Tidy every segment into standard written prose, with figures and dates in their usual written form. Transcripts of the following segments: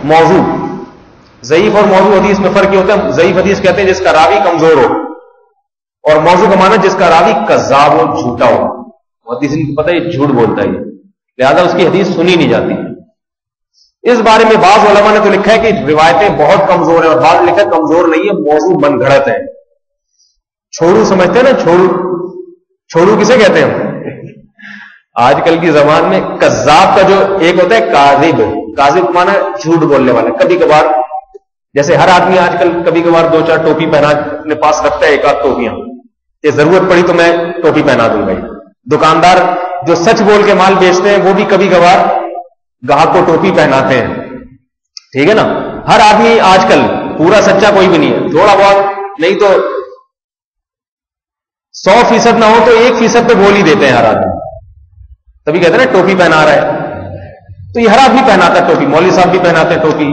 موضوع. ضعیف اور موضوع حدیث میں فرق یہ ہوتا ہے. ضعیف حدیث کہتے ہیں جس کا راوی کمزور ہو, اور موضوع کا معنی جس کا راوی کذاب ہو, جھوٹا ہو. حدیث کو پتہ ہے یہ جھوٹ بولتا ہے, لہذا اس کی حدیث سنی نہیں جاتی. اس بارے میں بعض علماء نے تو لکھا ہے کہ روایتیں بہت کمزور ہیں, اور بعض لکھا ہے کمزور نہیں ہے, موضوع من گھڑت ہے. چھوڑو سمجھتے ہیں نا, چھوڑو کسے کہتے ہیں؟ آج کل کی زبان میں کذاب کا جو ایک ہوتا ہے کاذب. کاذب مانا جھوٹ بولنے والا. کبھی کبھار جیسے ہر آدمی آج کل کبھی کبھار 2-4 ٹوپی پہنا اپنے پاس رکھتا ہے, ایک آدھ ٹوپیاں, یہ ضرورت پڑی تو میں ٹوپی پہنا دوں گا. دکاندار جو سچ بول کے مال بیچتے ہیں وہ بھی کبھی کبھار گاہک کو ٹوپی پہناتے ہیں, ٹھیک ہے نا. ہر آدمی آج کل پورا سچا کوئی بھی نہیں ہے, تھوڑا بہت نہیں تو 100% نہ ہو تو 1% پہ بول ہی دیتے ہیں ہر آدمی. تبھی کہتے ہیں نا ٹوپی پہنا رہا ہے, تو یہ ہر آدمی پہناتا ہے ٹوپی. مولوی صاحب بھی پہناتے ہیں ٹوپی,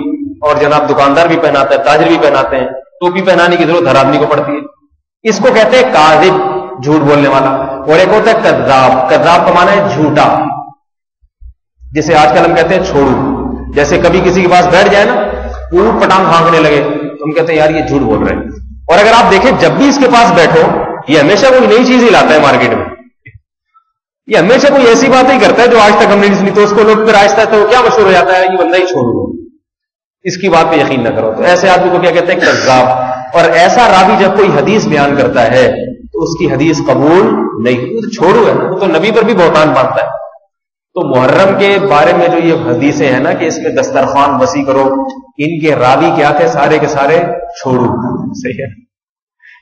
اور جناب دکاندار بھی پہناتا ہے, تاجر بھی پہناتے ہیں. ٹوپی پہنانے کی ضرورت ہر آدمی کو پڑتی ہے. اس کو کہتے ہیں کاذب, جھوٹ بولنے والا. اور ایک ہوتا ہے کذاب. کذاب کا معنی ہے جھوٹا, جسے آج کل ہم کہتے ہیں چھوڑو. جیسے کبھی کسی کے پاس بیٹھ جائے نا, اوٹ پٹانگ ہانکنے لگے, تو ہم کہتے ہیں یار یہ جھوٹ بول رہے ہیں. اور اگر آپ دیکھیں جب بھی اس کے پاس بیٹھو, یہ ہمیشہ کوئی نئی چیز ہی لاتا ہے مارکیٹ میں. یہ ہمیشہ کوئی ایسی بات ہی کرتا ہے جو آج تک ہم نے نہیں سنی, تو اس کو لوگ پھر آہستہ تو کیا مشہور ہو جاتا ہے, یہ بندہ ہی چھوڑو, اس کی بات پہ یقین نہ کرو. تو ایسے آدمی کو کیا کہتے ہیں کذاب. اور ایسا راوی جب کوئی حدیث بیان کرتا ہے تو اس کی حدیث قبول نہیں. وہ تو چھوڑو ہے نا, وہ تو نبی پر بھی بہتان باندھتا ہے. تو محرم کے بارے میں جو یہ حدیثیں ہیں نا کہ اس میں دسترخوان وسیع کرو, ان کے راوی کیا تھے, سارے کے سارے چھوڑو. صحیح ہے,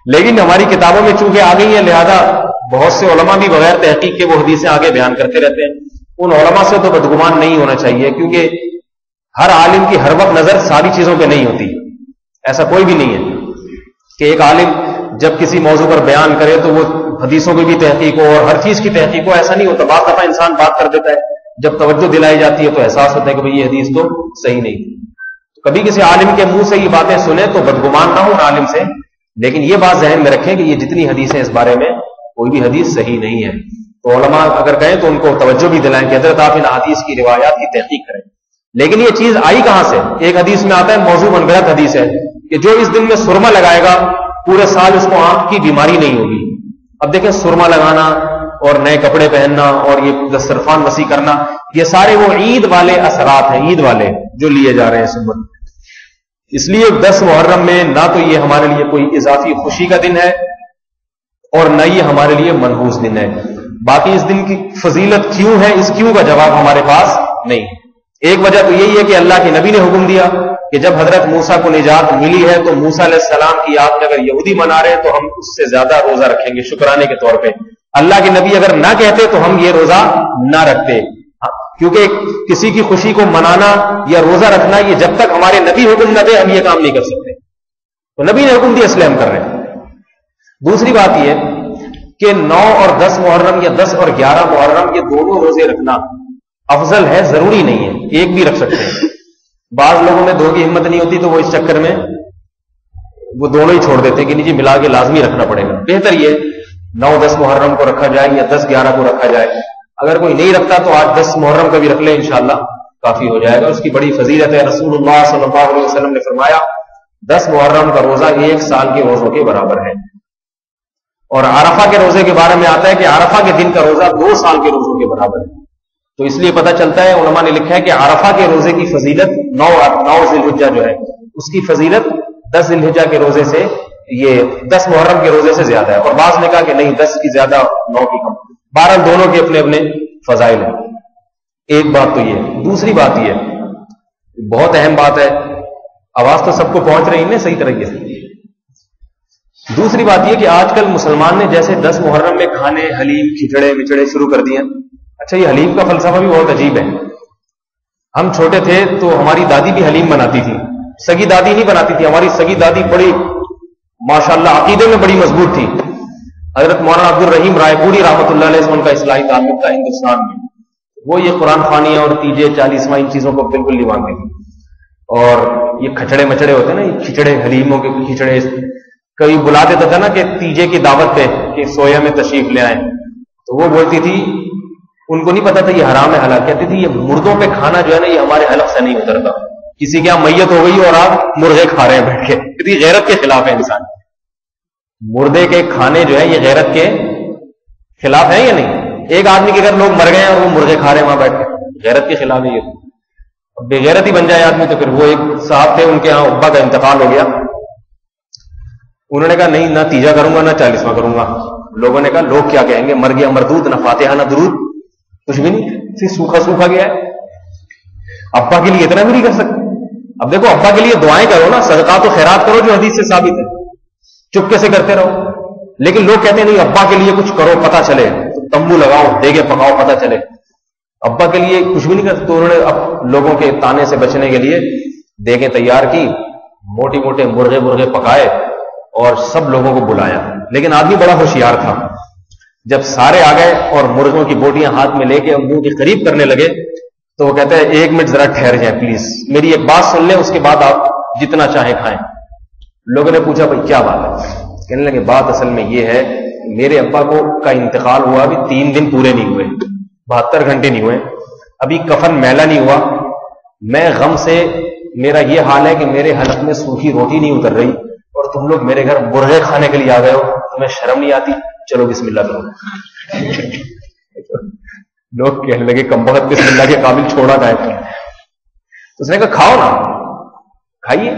لیکن ہماری کتابوں میں چونکہ آ گئی ہیں, لہذا بہت سے علماء بھی بغیر تحقیق کے وہ حدیثیں آگے بیان کرتے رہتے ہیں. ان علماء سے تو بدگمان نہیں ہونا چاہیے, کیونکہ ہر عالم کی ہر وقت نظر ساری چیزوں پہ نہیں ہوتی. ایسا کوئی بھی نہیں ہے کہ ایک عالم جب کسی موضوع پر بیان کرے تو وہ حدیثوں کی بھی تحقیق ہو اور ہر چیز کی تحقیق ہو. ایسا نہیں ہوتا. بعض دفعہ انسان بات کر دیتا ہے, جب توجہ دلائی جاتی ہے تو احساس ہوتا ہے کہ بھئی یہ حدیث تو صحیح نہیں تھی. کبھی کسی عالم کے منہ سے یہ باتیں سنیں تو بدگمان نہ ہو ان عالم سے, لیکن یہ بات ذہن میں رکھیں کہ یہ جتنی حدیثیں اس بارے میں کوئی بھی حدیث صحیح نہیں ہے. تو علماء اگر کہیں تو ان کو توجہ بھی دلائیں کہ حضرت آپ ان حدیث کی روایات کی تحقیق کریں. لیکن یہ چیز آئی کہاں سے؟ ایک حدیث میں آتا ہے موضوع منغلط حدیث ہے کہ جو اس دن میں سرما لگائے گا پورے سال اس کو آنکھ کی بیماری نہیں ہوگی. اب دیکھیں سرما لگانا اور نئے کپڑے پہننا اور یہ دسترخوان وسیع کرنا, یہ سارے وہ عید والے اثرات ہیں, عید والے جو لیے جا رہے ہیں سنت. اس لیے 10 محرم میں نہ تو یہ ہمارے لیے کوئی اضافی خوشی کا دن ہے اور نہ یہ ہمارے لیے منحوس دن ہے. باقی اس دن کی فضیلت کیوں ہے, اس کیوں کا جواب ہمارے پاس نہیں. ایک وجہ تو یہی ہے کہ اللہ کے نبی نے حکم دیا کہ جب حضرت موسیٰ کو نجات ملی ہے تو موسیٰ علیہ السلام کی یاد میں اگر یہودی منا رہے ہیں تو ہم اس سے زیادہ روزہ رکھیں گے شکرانے کے طور پہ. اللہ کے نبی اگر نہ کہتے تو ہم یہ روزہ نہ رکھتے, کیونکہ کسی کی خوشی کو منانا یا روزہ رکھنا یہ جب تک ہمارے نبی حکم نہ دے ہم یہ کام نہیں کر سکتے. تو نبی نے حکم دیا اس لیے ہم کر رہے ہیں. دوسری بات یہ کہ 9 اور 10 محرم یا 10 اور 11 محرم یہ دونوں روزے رکھنا افضل ہے, ضروری نہیں ہے, ایک بھی رکھ سکتے ہیں. بعض لوگوں میں 2 کی ہمت نہیں ہوتی تو وہ اس چکر میں وہ دونوں ہی چھوڑ دیتے ہیں کہ نہیں جی ملا کے لازمی رکھنا پڑے گا. بہتر یہ 9-10 محرم کو رکھا جائے یا 10-11 کو رکھا جائے. اگر کوئی نہیں رکھتا تو آج 10 محرم کا بھی رکھ لے, انشاءاللہ کافی ہو جائے گا. اس کی بڑی فضیلت ہے. رسول اللہ صلی اللہ علیہ وسلم نے فرمایا 10 محرم کا روزہ 1 سال کے روزوں کے برابر ہے. اور عرفہ کے روزے کے بارے میں آتا ہے کہ عرفہ کے دن کا روزہ 2 سال کے روزوں کے برابر ہے. تو اس لیے پتہ چلتا ہے, علماء نے لکھا ہے کہ عرفہ کے روزے کی فضیلت 9 ذی الحجہ جو ہے اس کی فضیلت 10 ذی الحجہ کے روزے سے, یہ 10 محرم کے روزے سے زیادہ ہے. اور بعض نے کہا کہ نہیں 10 کی زیادہ 9 کی کم. بہرحال دونوں کے اپنے اپنے فضائل ہیں. ایک بات تو یہ. دوسری بات یہ بہت اہم بات ہے, آواز تو سب کو پہنچ رہی ہے صحیح طریقے سے. دوسری بات یہ کہ آج کل مسلمان نے جیسے 10 محرم میں کھانے حلیم کھچڑے مچڑے شروع کر دیے. اچھا یہ حلیم کا فلسفہ بھی بہت عجیب ہے. ہم چھوٹے تھے تو ہماری دادی بھی حلیم بناتی تھی. سگی دادی نہیں بناتی تھی, ہماری سگی دادی بڑی ماشاءاللہ عقیدے میں بڑی مضبوط تھی. حضرت مولانا عبد الرحیم رائے پوری رحمۃ اللہ علیہ سے ان کا اصلاحی تعلق تھا ہندوستان میں. وہ یہ قرآن خوانی اور تیجے 40واں ان چیزوں کو بالکل نہیں مانتے تھے. اور یہ کھچڑے مچڑے ہوتے ہیں نا, یہ کھچڑے حلیموں کے کھچڑے کبھی بلا دیتا تھا نا کہ تیجے کی دعوت پہ کہ سویا میں تشریف لے آئیں, تو وہ بولتی تھی ان کو نہیں پتا تھا یہ حرام ہے حلال. کہتی تھی یہ مردوں پہ کھانا جو ہے نا یہ ہمارے حلق سے نہیں اترتا. کسی کے یہاں میت ہو گئی اور آپ مرغے کھا رہے ہیں بیٹھ کے، کتنی غیرت کے خلاف ہے انسان. مردے کے کھانے جو ہے یہ غیرت کے خلاف ہے یا نہیں؟ ایک آدمی کے گھر لوگ مر گئے اور وہ مرغے کھا رہے ہیں وہاں بیٹھ کے، غیرت کے خلاف ہے یہ. اب بے غیرت ہی بن جائے آدمی تو پھر وہ ایک صاحب تھے، ان کے ہاں ابا کا انتقال ہو گیا. انہوں نے کہا نہیں، نہ تیجا کروں گا نہ 40واں کروں گا. لوگوں نے کہا لوگ کیا کہیں گے، مر گیا مردود، نہ فاتحہ نہ درود، کچھ بھی نہیں، صرف سوکھا سوکھا گیا ہے. ابا کے لیے اتنا بھی نہیں کر سکتے. اب دیکھو ابا کے لیے دعائیں کرو نا، صدقات و خیرات کرو جو حدیث سے ثابت ہے، چپکے سے کرتے رہو. لیکن لوگ کہتے ہیں نہیں ابا کے لیے کچھ کرو پتہ چلے، تمبو لگاؤ، دیگے پکاؤ، پتہ چلے. ابا کے لیے کچھ بھی نہیں کرتے. تو انہوں نے اب لوگوں کے تانے سے بچنے کے لیے دیگیں تیار کی، موٹے موٹے مرغے پکائے اور سب لوگوں کو بلایا. لیکن آدمی بڑا ہوشیار تھا. جب سارے آ گئے اور مرغوں کی بوٹیاں ہاتھ میں لے کے منہ کے قریب کرنے لگے تو وہ کہتے ہیں 1 منٹ ذرا ٹھہر جائیں پلیز، میری ایک بات سن لیں، اس کے بعد آپ جتنا چاہیں کھائیں. لوگوں نے پوچھا بھائی کیا بات ہے؟ کہنے لگے بات اصل میں یہ ہے، میرے ابا کا انتقال ہوا ابھی 3 دن پورے نہیں ہوئے، 72 گھنٹے نہیں ہوئے، ابھی کفن میلا نہیں ہوا. میں غم سے میرا یہ حال ہے کہ میرے حلق میں سوکھی روٹی نہیں اتر رہی اور تم لوگ میرے گھر مرغے کھانے کے لیے آ گئے ہو، تمہیں شرم نہیں آتی؟ چلو بسم اللہ کرو. لوگ کہنے لگے کم بخت بسم اللہ کے قابل چھوڑا گئے تھے. اس نے کہا کھاؤ نا، کھائیے.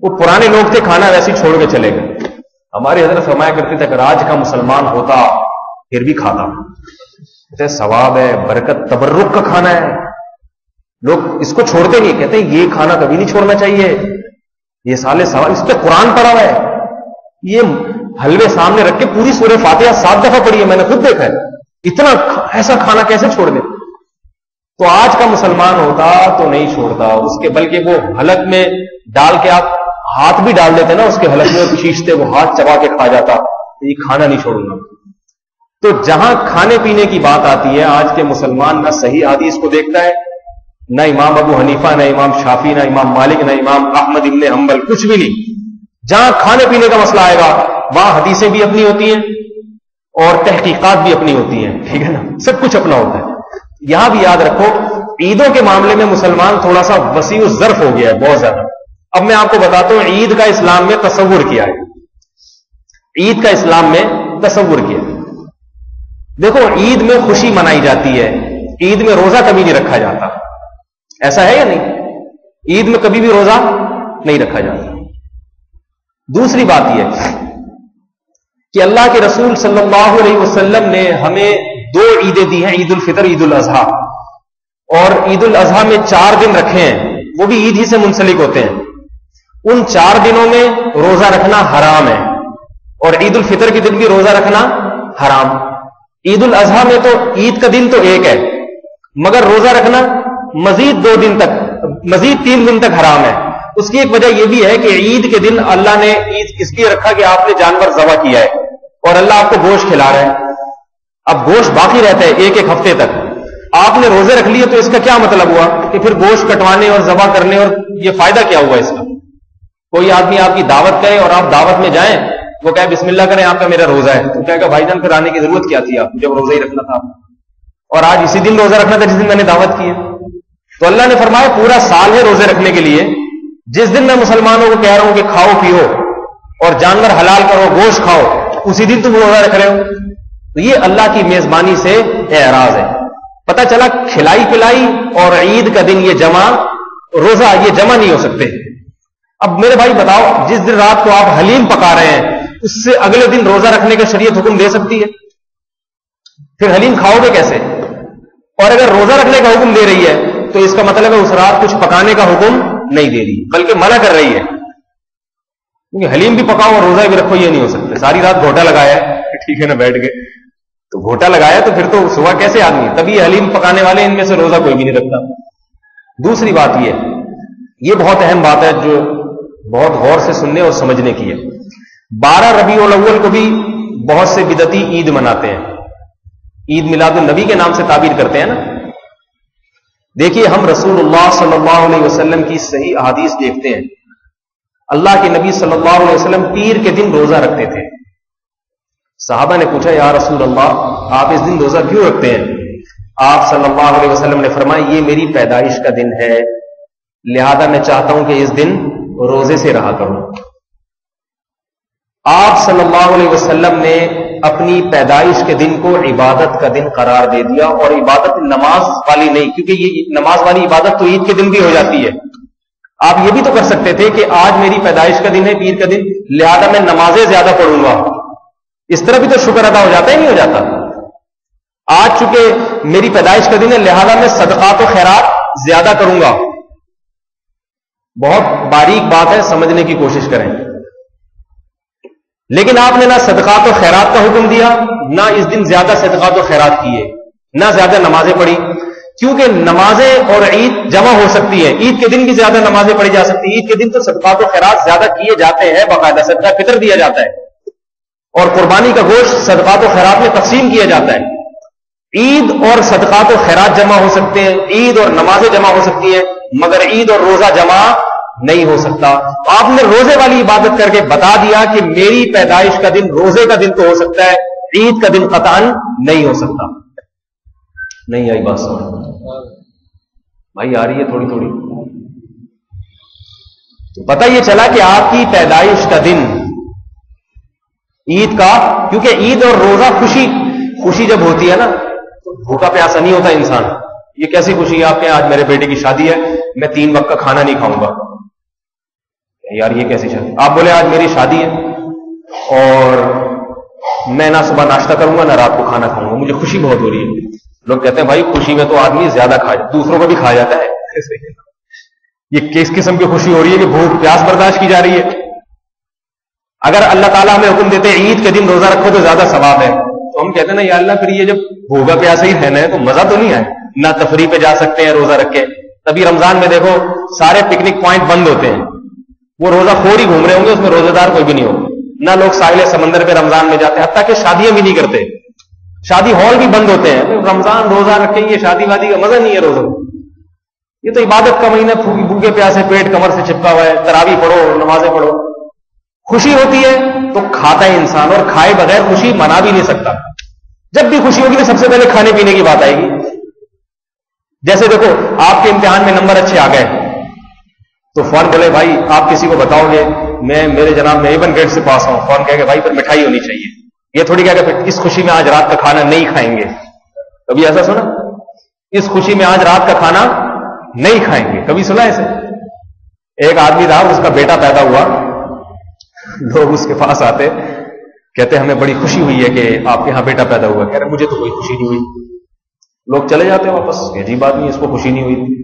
وہ پرانے لوگ تھے، کھانا ویسے ہی چھوڑ کے چلے گئے. ہماری حضرت فرمایا کرتے تھے اگر آج کا مسلمان ہوتا پھر بھی کھاتا. کہتے ثواب ہے، برکت، تبرک کا کھانا ہے. لوگ اس کو چھوڑتے نہیں، کہتے ہیں یہ کھانا کبھی نہیں چھوڑنا چاہیے، یہ سالے ثواب. اس پہ قرآن پڑھا ہوا ہے. یہ حلوے سامنے رکھ کے پوری سورہ فاتحہ 7 دفعہ پڑھی ہے، میں نے خود دیکھا ہے. اتنا ایسا کھانا کیسے چھوڑ دے؟ تو آج کا مسلمان ہوتا تو نہیں چھوڑتا اس کے، بلکہ وہ حلق میں ڈال کے آپ ہاتھ بھی ڈال دیتے نا اس کے حلق میں، کشیشتے وہ ہاتھ چبا کے کھا جاتا. یہ کھانا نہیں چھوڑوں گا. تو جہاں کھانے پینے کی بات آتی ہے، آج کے مسلمان نہ صحیح حدیث کو دیکھتا ہے، نہ امام ابو حنیفہ، نہ امام شافی، نہ امام مالک، نہ امام احمد ابن حنبل، کچھ بھی نہیں. جہاں کھانے پینے کا مسئلہ آئے گا وہاں حدیثیں بھی اپنی ہوتی ہیں اور تحقیقات بھی اپنی ہوتی ہیں، ٹھیک ہے نا، سب کچھ اپنا ہوتا ہے. یہاں بھی یاد رکھو عیدوں کے معاملے میں مسلمان تھوڑا سا وسیع الظرف ہو گیا ہے، بہت زیادہ. اب میں آپ کو بتاتا ہوں عید کا اسلام میں تصور کیا ہے. عید کا اسلام میں تصور کیا. دیکھو عید میں خوشی منائی جاتی ہے، عید میں روزہ کبھی نہیں رکھا جاتا، ایسا ہے یا نہیں؟ عید میں کبھی بھی روزہ نہیں رکھا جاتا. دوسری بات یہ کہ اللہ کے رسول صلی اللہ علیہ وسلم نے ہمیں 2 عیدیں دی ہیں، عید الفطر، عید الاضحیٰ. اور عید الاضحیٰ میں 4 دن رکھے ہیں، وہ بھی عید ہی سے منسلک ہوتے ہیں. ان 4 دنوں میں روزہ رکھنا حرام ہے اور عید الفطر کے دن بھی روزہ رکھنا حرام. عید الاضحیٰ میں تو عید کا دن تو ایک ہے مگر روزہ رکھنا مزید 2 دن تک، مزید 3 دن تک حرام ہے. اس کی ایک وجہ یہ بھی ہے کہ عید کے دن اللہ نے عید اس لیے رکھا کہ آپ نے جانور ذبح کیا ہے اور اللہ آپ کو گوشت کھلا رہا ہے. اب گوشت باقی رہتا ہے 1 ہفتے تک. آپ نے روزے رکھ لیے تو اس کا کیا مطلب ہوا کہ پھر گوشت کٹوانے اور ذبح کرنے اور یہ فائدہ کیا ہوا اس کا؟ کوئی آدمی آپ کی دعوت کرے اور آپ دعوت میں جائیں، وہ کہے بسم اللہ کریں، آپ کا میرا روزہ ہے، تو کہے گا بھائی جان پھر آنے کی ضرورت کیا تھی، آپ جب روزہ ہی رکھنا تھا اور آج اسی دن روزہ رکھنا تھا جس دن میں نے دعوت کی ہے. تو اللہ نے فرمایا پورا سال ہے روزے رکھنے کے لیے، جس دن میں مسلمانوں کو کہہ رہا ہوں کہ کھاؤ پیو اور جانور حلال کرو، گوشت کھاؤ، اسی دن تم روزہ رکھ رہے ہو. تو یہ اللہ کی میزبانی سے اعراض ہے. پتہ چلا کھلائی پلائی اور عید کا دن یہ جمع، روزہ یہ جمع نہیں ہو سکتے. اب میرے بھائی بتاؤ، جس دن رات کو آپ حلیم پکا رہے ہیں اس سے اگلے دن روزہ رکھنے کا شریعت حکم دے سکتی ہے؟ پھر حلیم کھاؤ گے کیسے؟ اور اگر روزہ رکھنے کا حکم دے رہی ہے تو اس کا مطلب ہے اس رات کچھ پکانے کا حکم نہیں دے رہی بلکہ منع کر رہی ہے. کیونکہ حلیم بھی پکاؤ اور روزہ بھی رکھو یہ نہیں ہو سکتے. ساری رات گھوٹا لگایا ہے، ٹھیک ہے نا، بیٹھ کے تو گھوٹا لگایا تو پھر تو صبح کیسے آدمی؟ تبھی حلیم پکانے والے ان میں سے روزہ کوئی بھی نہیں رکھتا. دوسری بات یہ بہت اہم بات ہے جو بہت غور سے سننے اور سمجھنے کی ہے. 12 ربیع الاول کو بھی بہت سے بدعتی عید مناتے ہیں، عید میلاد النبی کے نام سے تعبیر کرتے ہیں نا. دیکھیے ہم رسول اللہ صلی اللہ علیہ وسلم کی صحیح احادیث دیکھتے ہیں. اللہ کے نبی صلی اللہ علیہ وسلم پیر کے دن روزہ رکھتے تھے. صحابہ نے پوچھا یا رسول اللہ آپ اس دن روزہ کیوں رکھتے ہیں؟ آپ صلی اللہ علیہ وسلم نے فرمایا یہ میری پیدائش کا دن ہے لہذا میں چاہتا ہوں کہ اس دن روزے سے رہا کروں. آپ صلی اللہ علیہ وسلم نے اپنی پیدائش کے دن کو عبادت کا دن قرار دے دیا, اور عبادت نماز والی نہیں, کیونکہ یہ نماز والی عبادت تو عید کے دن بھی ہو جاتی ہے. آپ یہ بھی تو کر سکتے تھے کہ آج میری پیدائش کا دن ہے, پیر کا دن, لہذا میں نمازیں زیادہ پڑھوں گا. اس طرح بھی تو شکر ادا ہو جاتا ہے, نہیں ہو جاتا؟ آج چونکہ میری پیدائش کا دن ہے لہذا میں صدقات و خیرات زیادہ کروں گا. بہت باریک بات ہے, سمجھنے کی کوشش کریں. لیکن آپ نے نہ صدقات و خیرات کا حکم دیا, نہ اس دن زیادہ صدقات و خیرات کیے, نہ زیادہ نمازیں پڑھی, کیونکہ نمازیں اور عید جمع ہو سکتی ہے. عید کے دن بھی زیادہ نمازیں پڑھی جا سکتی ہیں. عید کے دن تو صدقات و خیرات زیادہ کیے جاتے ہیں, باقاعدہ صدقہ فطر دیا جاتا ہے, اور قربانی کا گوشت صدقات و خیرات میں تقسیم کیا جاتا ہے. عید اور صدقات و خیرات جمع ہو سکتے ہیں, عید اور نمازیں جمع ہو سکتی ہیں, مگر عید اور روزہ جمع نہیں ہو سکتا. آپ نے روزے والی عبادت کر کے بتا دیا کہ میری پیدائش کا دن روزے کا دن تو ہو سکتا ہے, عید کا دن قطعاً نہیں ہو سکتا. نہیں آئی بات سمجھ بھائی؟ آ رہی ہے تھوڑی تھوڑی. تو پتہ یہ چلا کہ آپ کی پیدائش کا دن عید کا, کیونکہ عید اور روزہ خوشی جب ہوتی ہے نا تو بھوکا پیاسا نہیں ہوتا انسان. یہ کیسی خوشی ہے آپ کے, آج میرے بیٹے کی شادی ہے, میں 3 وقت کا کھانا نہیں کھاؤں گا. یار یہ کیسی شادی؟ آپ بولے آج میری شادی ہے اور میں نہ صبح ناشتہ کروں گا نہ رات کو کھانا کھاؤں گا, مجھے خوشی بہت ہو رہی ہے. لوگ کہتے ہیں بھائی خوشی میں تو آدمی زیادہ دوسروں کو بھی کھا جاتا ہے. یہ کس قسم کی خوشی ہو رہی ہے کہ بھوک پیاس برداشت کی جا رہی ہے. اگر اللہ تعالیٰ ہمیں حکم دیتے عید کے دن روزہ رکھو تو زیادہ ثواب ہے, تو ہم کہتے ہیں نا یا اللہ پھر یہ جب بھوکا پیاسا ہی رہنا ہے تو مزہ تو نہیں آئے, نہ تفریح پہ جا سکتے ہیں روزہ رکھ کے. تبھی رمضان میں دیکھو سارے پکنک پوائنٹ بند ہوتے ہیں, وہ روزہ خور ہی گھوم رہے ہوں گے, اس میں روزہ دار کوئی بھی نہیں ہوگا. نہ لوگ ساحل سمندر پہ رمضان میں جاتے ہیں, حتیٰ کہ شادیاں بھی نہیں کرتے, شادی ہال بھی بند ہوتے ہیں. رمضان روزہ رکھیں گے, شادی وادی کا مزہ نہیں ہے روزہ. یہ تو عبادت کا مہینہ, بھوکے پیاسے پیٹ کمر سے چپکا ہوا ہے, تراویح پڑھو, نمازیں پڑھو. خوشی ہوتی ہے تو کھاتا ہے انسان, اور کھائے بغیر خوشی منا بھی نہیں سکتا. جب بھی خوشی ہوگی تو سب سے پہلے کھانے پینے کی بات آئے گی. جیسے دیکھو آپ کے امتحان میں نمبر اچھے آ گئے تو فون بولے بھائی آپ کسی کو بتاؤ گے میرے جناب میں ایون گیٹ سے پاس ہوں, فون کہے گا بھائی پر مٹھائی ہونی چاہیے. یہ تھوڑی کہہ کہ اس خوشی میں آج رات کا کھانا نہیں کھائیں گے. کبھی ایسا سنا؟ اس خوشی میں آج رات کا کھانا نہیں کھائیں گے, کبھی سنا ایسے؟ ایک آدمی تھا, اس کا بیٹا پیدا ہوا, لوگ اس کے پاس آتے کہتے ہمیں بڑی خوشی ہوئی ہے کہ آپ کے یہاں بیٹا پیدا ہوا. کہہ رہے مجھے تو کوئی خوشی نہیں ہوئی. لوگ چلے جاتے ہیں واپس, عجیب آدمی, اس کو خوشی نہیں ہوئی.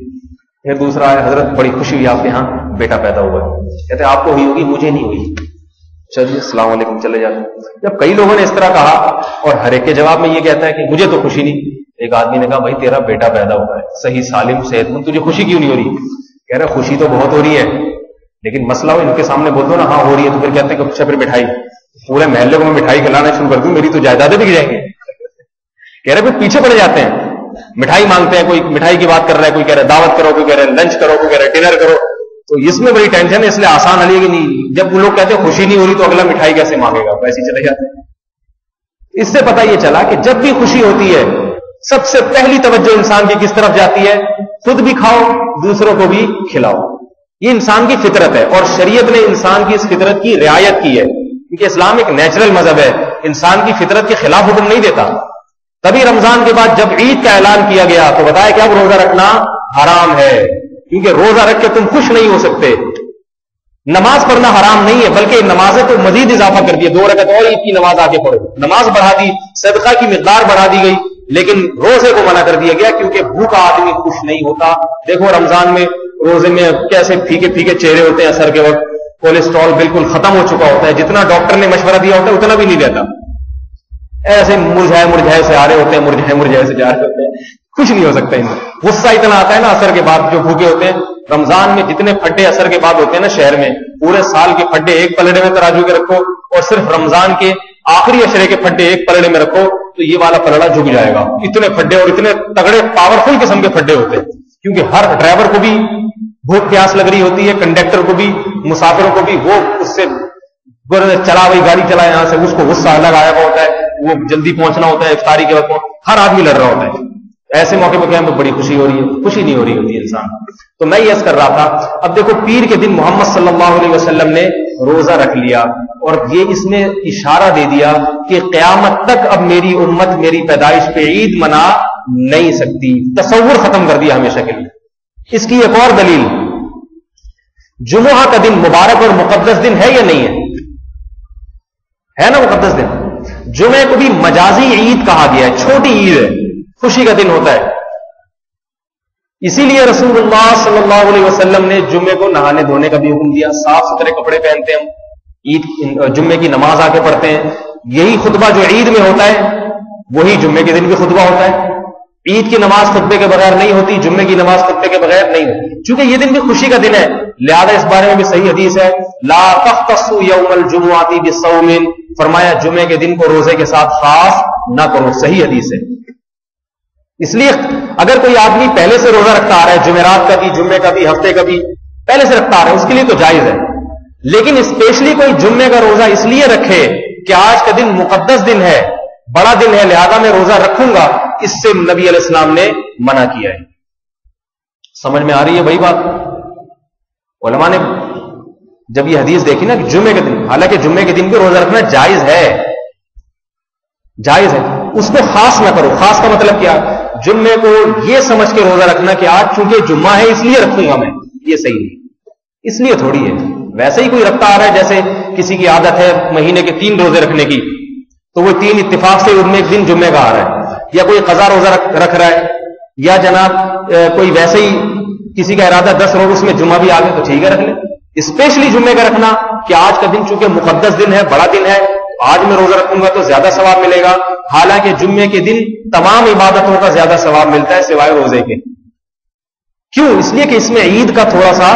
پھر دوسرا آیا, حضرت بڑی خوشی ہوئی آپ کے یہاں بیٹا پیدا ہوا. کہتے آپ کو ہوئی ہوگی, مجھے نہیں ہوئی. چلیے السلام علیکم, چلے جاتے. جب کئی لوگوں نے اس طرح کہا اور ہر ایک کے جواب میں یہ کہتا ہے کہ مجھے تو خوشی نہیں. ایک آدمی نے کہا بھائی تیرا بیٹا پیدا ہوا ہے, صحیح سالم صحت مند, تجھے خوشی کیوں نہیں ہو رہی؟ کہہ رہا خوشی تو بہت ہو رہی ہے, لیکن مسئلہ ہو ان کے سامنے بول دو نا ہاں ہو رہی ہے, تو پھر کہتے ہیں کہ اچھا پھر مٹھائی, پورے محلے کو میں مٹھائی کھلانا شروع کر دوں, میری تو جائیدادیں بک جائیں گے. کہہ رہے پھر پیچھے پڑ جاتے ہیں, مٹھائی مانگتے ہیں, کوئی مٹھائی کی بات کر رہا ہے, کوئی کہہ رہا ہے دعوت کرو, کوئی کہہ رہا ہے لنچ کرو, کوئی کہہ رہا ہے ڈنر کرو. تو اس میں بڑی ٹینشن ہے, اس لیے آسان علی کی نہیں. جب وہ لوگ کہتے ہیں خوشی نہیں ہو رہی تو اگلا مٹھائی کیسے مانگے گا, ویسے چلے جاتے ہیں. اس سے پتہ یہ چلا کہ جب بھی خوشی ہوتی ہے سب سے پہلی توجہ انسان کی کس طرف جاتی ہے؟ خود بھی کھاؤ, دوسروں کو بھی کھلاؤ. یہ انسان کی فطرت ہے, اور شریعت نے انسان کی اس فطرت کی رعایت کی ہے, کیونکہ اسلام ایک نیچرل مذہب ہے, انسان کی فطرت کے خلاف حکم نہیں دیتا. تبھی رمضان کے بعد جب عید کا اعلان کیا گیا تو بتایا کہ اب روزہ رکھنا حرام ہے, کیونکہ روزہ رکھ کے تم خوش نہیں ہو سکتے. نماز پڑھنا حرام نہیں ہے, بلکہ نمازیں تو مزید اضافہ کر دیا, 2 رکعت اور عید کی نماز آ کے پڑھو, نماز بڑھا دی, صدقہ کی مقدار بڑھا دی گئی, لیکن روزے کو منع کر دیا گیا کیونکہ بھوکا آدمی خوش نہیں ہوتا. دیکھو رمضان میں روزے میں کیسے پھیکے پھیکے چہرے ہوتے ہیں, اثر کے وقت کولیسٹرول بالکل ختم ہو چکا ہوتا ہے, جتنا ڈاکٹر نے مشورہ دیا ہوتا ہے اتنا بھی نہیں دیتا, ایسے مرجھائے سے آ رہے ہوتے ہیں, مرجھائے سے جا رہے ہوتے ہیں, کچھ نہیں ہو سکتا ان میں. غصہ اتنا آتا ہے نا اثر کے بعد, جو بھوکے ہوتے ہیں. رمضان میں جتنے پھڈے اثر کے بعد ہوتے ہیں نا شہر میں, پورے سال کے پھڈے ایک پلڑے میں ترازو کے رکھو, اور صرف رمضان کے آخری اشرے کے پھڈے ایک پلڑے میں رکھو تو یہ والا پلڑا جھک جائے گا. اتنے پھڈے, اور اتنے تگڑے پاورفل قسم کے پھڈے ہوتے ہیں, کیونکہ ہر ڈرائیور کو بھی بھوک پیاس لگ رہی ہوتی ہے, کنڈکٹر کو بھی, مسافروں کو بھی. وہ اس سے چلا وہی گاڑی چلا یہاں سے, اس کو غصہ الگ آیا ہوا ہوتا ہے, وہ جلدی پہنچنا ہوتا ہے افطاری کے وقت, ہر آدمی لڑ رہا ہوتا ہے. ایسے موقع پہ کیا ہمیں بڑی خوشی ہو رہی ہے؟ خوشی نہیں ہو رہی ہوتی انسان. تو میں یہ عرض کر رہا تھا، اب دیکھو پیر کے دن محمد صلی اللہ علیہ وسلم نے روزہ رکھ لیا، اور یہ اس نے اشارہ دے دیا کہ قیامت تک اب میری امت میری پیدائش پہ عید منا نہیں سکتی، تصور ختم کر دیا ہمیشہ کے لیے. اس کی ایک اور دلیل، جمعہ کا دن مبارک اور مقدس دن ہے یا نہیں ہے نا مقدس دن. جمعے کو بھی مجازی عید کہا گیا ہے، چھوٹی عید ہے، خوشی کا دن ہوتا ہے. اسی لیے رسول اللہ صلی اللہ علیہ وسلم نے جمعے کو نہانے دھونے کا بھی حکم دیا. صاف ستھرے کپڑے پہنتے ہیں ہم، عید جمعے کی نماز آ کے پڑھتے ہیں. یہی خطبہ جو عید میں ہوتا ہے وہی جمعے کے دن بھی خطبہ ہوتا ہے. عید کی نماز خطبے کے بغیر نہیں ہوتی، جمعے کی نماز خطبے کے بغیر نہیں ہوتی، چونکہ یہ دن بھی خوشی کا دن ہے. لہذا اس بارے میں بھی صحیح حدیث ہے، لا تختصوا یوم الجمعۃ بصوم، فرمایا جمعے کے دن کو روزے کے ساتھ خاص نہ کرو. صحیح حدیث ہے. اس لیے اگر کوئی آدمی پہلے سے روزہ رکھتا آ رہا ہے، جمعرات کا بھی، جمعے کا بھی، ہفتے کا بھی پہلے سے رکھتا آ رہا ہے، اس کے لیے تو جائز ہے. لیکن اسپیشلی کوئی جمعے کا روزہ اس لیے رکھے کہ آج کا دن مقدس دن ہے، بڑا دن ہے، لہذا میں روزہ رکھوں گا، اس سے نبی علیہ السلام نے منع کیا ہے. سمجھ میں آ رہی ہے بھائی بات؟ علماء نے جب یہ حدیث دیکھی نا کہ جمعے کے دن، حالانکہ جمعے کے دن بھی روزہ رکھنا جائز ہے، جائز ہے، اس کو خاص نہ کرو. خاص کا مطلب کیا؟ جمعے کو یہ سمجھ کے روزہ رکھنا کہ آج چونکہ جمعہ ہے اس لیے رکھوں گا میں، یہ صحیح نہیں. اس لیے تھوڑی ہے. ویسے ہی کوئی رکھتا آ رہا ہے، جیسے کسی کی عادت ہے مہینے کے 3 روزے رکھنے کی، تو وہ 3 اتفاق سے ان میں ایک دن جمعے کا آ رہا ہے. یا کوئی قضا روزہ رکھ رہا ہے، یا جناب کوئی ویسے ہی کسی کا ارادہ 10 روز اس میں جمعہ بھی آ گئے تو ٹھیک ہے رکھ لے. اسپیشلی جمعے کا رکھنا کہ آج کا دن چونکہ مقدس دن ہے، بڑا دن ہے، آج میں روزہ رکھوں گا تو زیادہ ثواب ملے گا. حالانکہ جمعے کے دن تمام عبادتوں کا زیادہ ثواب ملتا ہے سوائے روزے کے. کیوں؟ اس لیے کہ اس میں عید کا تھوڑا سا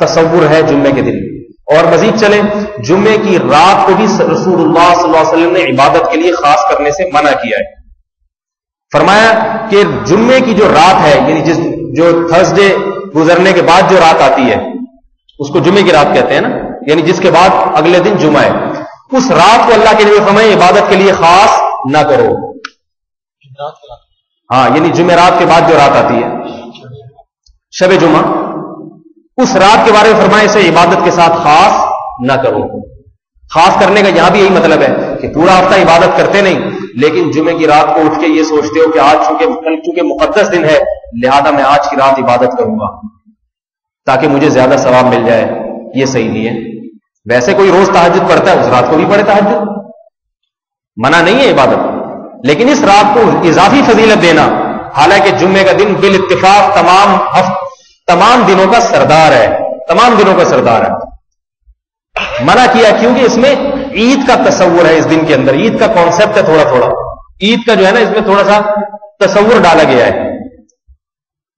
تصور ہے جمعے کے دن. اور مزید چلیں، جمعے کی رات کو بھی رسول اللہ صلی اللہ علیہ وسلم نے عبادت کے لیے خاص کرنے سے منع کیا ہے. فرمایا کہ جمعے کی جو رات ہے، یعنی جو تھرسڈے گزرنے کے بعد جو رات آتی ہے اس کو جمعے کی رات کہتے ہیں نا، یعنی جس کے بعد اگلے دن جمعہ ہے، اس رات کو اللہ کے لیے فرمائے عبادت کے لیے خاص نہ کرو. ہاں، یعنی جمعرات کے بعد جو رات آتی ہے شب جمعہ، اس رات کے بارے میں فرمائے اسے عبادت کے ساتھ خاص نہ کرو. خاص کرنے کا یہاں بھی یہی مطلب ہے کہ پورا ہفتہ عبادت کرتے نہیں، لیکن جمعے کی رات کو اٹھ کے یہ سوچتے ہو کہ آج چونکہ مقدس دن ہے لہذا میں آج کی رات عبادت کروں گا تاکہ مجھے زیادہ ثواب مل جائے. یہ صحیح نہیں ہے. ویسے کوئی روز تہجد پڑھتا ہے، اس رات کو بھی پڑھے تہجد، منع نہیں ہے عبادت، لیکن اس رات کو اضافی فضیلت دینا، حالانکہ جمعے کا دن بالاتفاق تمام دنوں کا سردار ہے، تمام دنوں کا سردار ہے. منع کیا کیونکہ اس میں عید کا تصور ہے. اس دن کے اندر عید کا کانسیپٹ ہے، تھوڑا عید کا جو ہے نا اس میں تھوڑا سا تصور ڈالا گیا ہے.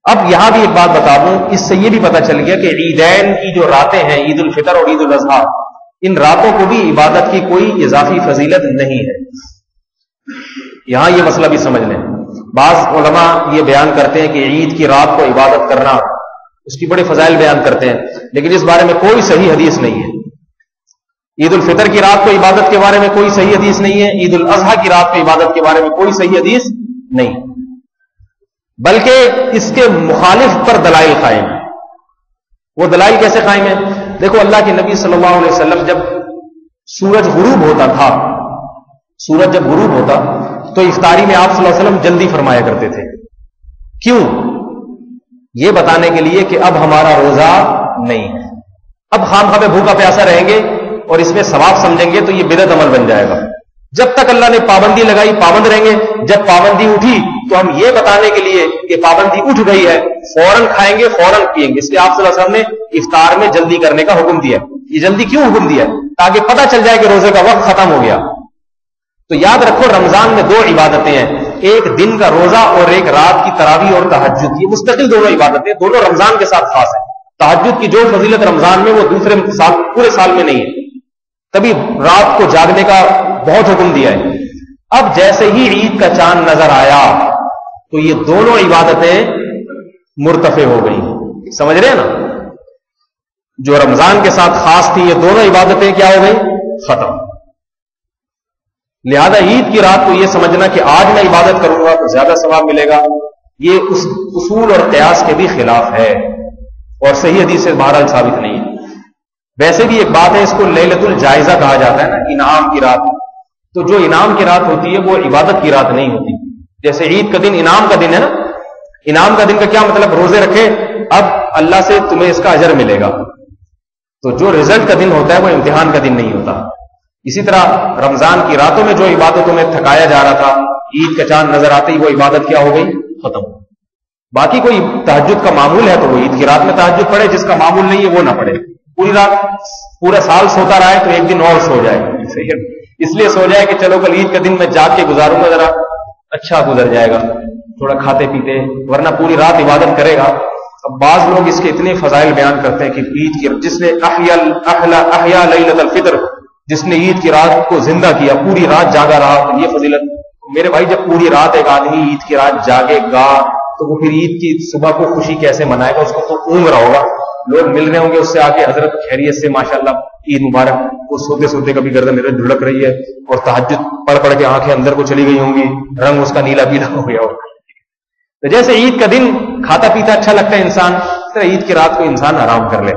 اب یہاں بھی ایک بات بتا دوں، اس سے یہ بھی پتا چل گیا کہ عیدین کی جو راتیں ہیں، عید الفطر اور عید الاضحیٰ، ان راتوں کو بھی عبادت کی کوئی اضافی فضیلت نہیں ہے. یہاں یہ مسئلہ بھی سمجھ لیں. بعض علماء یہ بیان کرتے ہیں کہ عید کی رات کو عبادت کرنا، اس کی بڑے فضائل بیان کرتے ہیں، لیکن اس بارے میں کوئی صحیح حدیث نہیں ہے. عید الفطر کی رات کو عبادت کے بارے میں کوئی صحیح حدیث نہیں ہے، عید الاضحیٰ کی رات کو عبادت کے بارے میں کوئی صحیح حدیث نہیں، بلکہ اس کے مخالف پر دلائل قائم ہیں. وہ دلائل کیسے قائم ہیں؟ دیکھو، اللہ کے نبی صلی اللہ علیہ وسلم جب سورج غروب ہوتا تھا، سورج جب غروب ہوتا تو افطاری میں آپ صلی اللہ علیہ وسلم جلدی فرمایا کرتے تھے. کیوں؟ یہ بتانے کے لیے کہ اب ہمارا روزہ نہیں ہے، اب خام خواہ بھوکا پیاسا رہیں گے اور اس میں ثواب سمجھیں گے تو یہ بدعت عمل بن جائے گا. جب تک اللہ نے پابندی لگائی پابند رہیں گے، جب پابندی اٹھی تو ہم یہ بتانے کے لیے کہ پابندی اٹھ گئی ہے فوراً کھائیں گے، فوراً پیئیں گے. اس لیے آپ صلی اللہ علیہ وسلم نے افطار میں جلدی کرنے کا حکم دیا. یہ جلدی کیوں حکم دیا؟ تاکہ پتہ چل جائے کہ روزے کا وقت ختم ہو گیا. تو یاد رکھو، رمضان میں 2 عبادتیں ہیں، ایک دن کا روزہ اور ایک رات کی تراویح اور تہجد. یہ مستقل دونوں عبادتیں، دونوں رمضان کے ساتھ خاص ہیں. تہجد کی جو فضیلت رمضان میں وہ دوسرے پورے سال میں نہیں ہے، تبھی رات کو جاگنے کا بہت حکم دیا ہے. اب جیسے ہی عید کا چاند نظر آیا تو یہ دونوں عبادتیں مرتفع ہو گئی. سمجھ رہے ہیں نا؟ جو رمضان کے ساتھ خاص تھی یہ دونوں عبادتیں کیا ہو گئی؟ ختم. لہذا عید کی رات کو یہ سمجھنا کہ آج میں عبادت کروں گا تو زیادہ ثواب ملے گا، یہ اس اصول اور قیاس کے بھی خلاف ہے اور صحیح حدیث سے بہرحال ثابت نہیں ہے. ویسے بھی ایک بات ہے، اس کو لیلۃ الجائزہ کہا جاتا ہے نا، انعام کی رات. تو جو انعام کی رات ہوتی ہے وہ عبادت کی رات نہیں ہوتی. جیسے عید کا دن انعام کا دن ہے نا، انعام کا دن کا کیا مطلب؟ روزے رکھے اب اللہ سے تمہیں اس کا اجر ملے گا. تو جو رزلٹ کا دن ہوتا ہے وہ امتحان کا دن نہیں ہوتا. اسی طرح رمضان کی راتوں میں جو عبادتوں میں تھکایا جا رہا تھا، عید کا چاند نظر آتے ہی وہ عبادت کیا ہو گئی؟ ختم. باقی کوئی تہجد کا معمول ہے تو وہ عید کی رات میں تہجد پڑھے، جس کا معمول نہیں ہے وہ نہ پڑھے. پوری رات پورا سال سوتا رہا ہے تو ایک دن اور سو جائے، اس لیے سو جائے کہ چلو کل عید کا دن میں جاگ کے گزاروں گا، ذرا اچھا گزر جائے گا تھوڑا کھاتے پیتے، ورنہ پوری رات عبادت کرے گا. اب بعض لوگ اس کے اتنے فضائل بیان کرتے ہیں کہ عید کی جس نے احیا لیلۃ الفطر، جس نے عید کی رات کو زندہ کیا، پوری رات جاگا رہا، تو یہ فضیلت. میرے بھائی جب پوری رات ایک آدمی عید کی رات جاگے گا تو وہ پھر عید کی صبح کو خوشی کیسے منائے گا؟ اس کو تو اونگ رہا ہوگا، لوگ مل رہے ہوں گے اس سے آ کے، حضرت خیریت سے ماشاءاللہ عید مبارک. وہ سوتے سوتے کبھی گردن میرے دھڑک رہی ہے اور تہجد پڑھ پڑھ کے آنکھیں اندر کو چلی گئی ہوں گی، رنگ اس کا نیلا پیلا ہو گیا ہوگا. تو جیسے عید کا دن کھاتا پیتا اچھا لگتا ہے انسان، تو عید کی رات کو انسان آرام کر لے،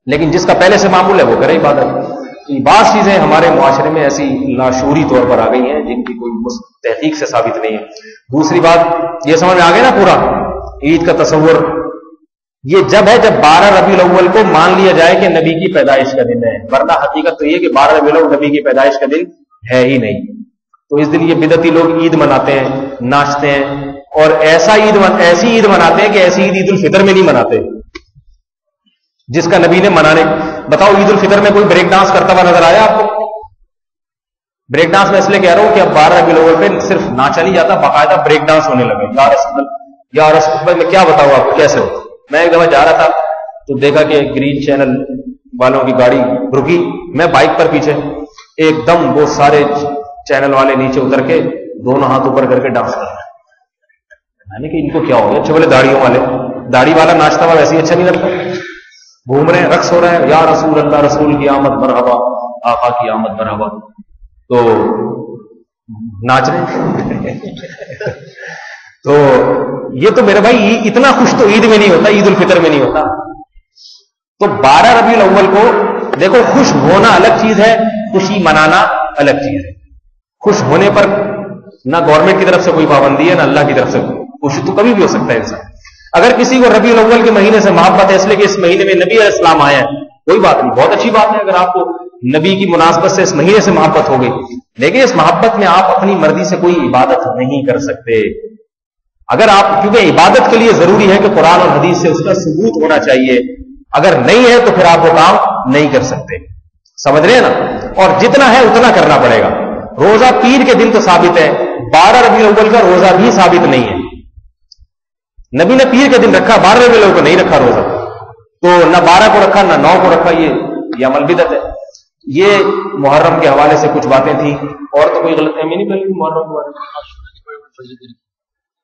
لیکن جس کا پہلے سے معمول ہے وہ کرے عبادت. بعض چیزیں ہمارے معاشرے میں ایسی لاشعوری طور پر آ گئی ہیں جن کی کوئی تحقیق سے ثابت نہیں ہے. دوسری بات یہ سمجھ میں آ گیا نا، پورا عید کا تصور یہ جب ہے جب 12 ربیع الاول کو مان لیا جائے کہ نبی کی پیدائش کا دن ہے، ورنہ حقیقت تو یہ کہ 12 ربیع الاول نبی کی پیدائش کا دن ہے ہی نہیں. تو اس دن یہ بدعتی لوگ عید مناتے ہیں، ناچتے ہیں، اور ایسی عید مناتے ہیں کہ ایسی عید الفطر میں نہیں مناتے جس کا نبی نے منانے. بتاؤ عید الفطر میں کوئی بریک ڈانس کرتا ہوا نظر آیا آپ کو؟ بریک ڈانس میں اس لیے کہہ رہا ہوں کہ اب 12 ربیع الاول پہ صرف ناچا نہیں جاتا، باقاعدہ بریک ڈانس ہونے لگے. یا رسول اللہ میں کیا بتاؤں آپ کو کیسے ہو. میں ایک دفعہ جا رہا تھا تو دیکھا کہ گرین چینل والوں کی گاڑی رکی، میں بائک پر پیچھے، ایک دم وہ سارے چینل والے نیچے اتر کے دونوں ہاتھ اوپر کر کے ڈانس کر رہے ہیں. میں نے کہ ان کو کیا ہو گیا؟ اچھے بولے داڑھیوں والے، داڑھی والا ناچتا ہوا ویسے ہی اچھا نہیں لگتا، گھوم رہے ہیں، رقص ہو رہا ہے، یا رسول اللہ، رسول کی آمد مرحبا، آقا کی آمد مرحبا، تو ناچ رہے ہیں. تو یہ تو میرے بھائی اتنا خوش تو عید میں نہیں ہوتا، عید الفطر میں نہیں ہوتا. تو 12 ربیع الاول کو دیکھو، خوش ہونا الگ چیز ہے، خوشی منانا الگ چیز ہے. خوش ہونے پر نہ گورنمنٹ کی طرف سے کوئی پابندی ہے نہ اللہ کی طرف سے. خوش تو کبھی بھی ہو سکتا ہے انسان. اگر کسی کو ربیع الاول کے مہینے سے محبت ہے اس لیے کہ اس مہینے میں نبی علیہ السلام آئے ہیں، کوئی بات نہیں، بہت اچھی بات ہے اگر آپ کو نبی کی مناسبت سے اس مہینے سے محبت ہو گئی. لیکن اس محبت میں آپ اپنی مرضی سے کوئی عبادت نہیں کر سکتے. اگر آپ، کیونکہ عبادت کے لیے ضروری ہے کہ قرآن اور حدیث سے اس کا ثبوت ہونا چاہیے، اگر نہیں ہے تو پھر آپ وہ کام نہیں کر سکتے. سمجھ رہے ہیں نا؟ اور جتنا ہے اتنا کرنا پڑے گا. روزہ پیر کے دن تو ثابت ہے، 12 ربیع الاول کا روزہ بھی ثابت نہیں ہے. نبی نے پیر کے دن رکھا، 12 ربیع الاول کو نہیں رکھا روزہ. تو نہ 12 کو رکھا نہ 9 کو رکھا، یہ عمل بدعت ہے. یہ محرم کے حوالے سے کچھ باتیں تھیں، اور تو کوئی غلط فہمی نہیں پہلے محرم کے بارے میں.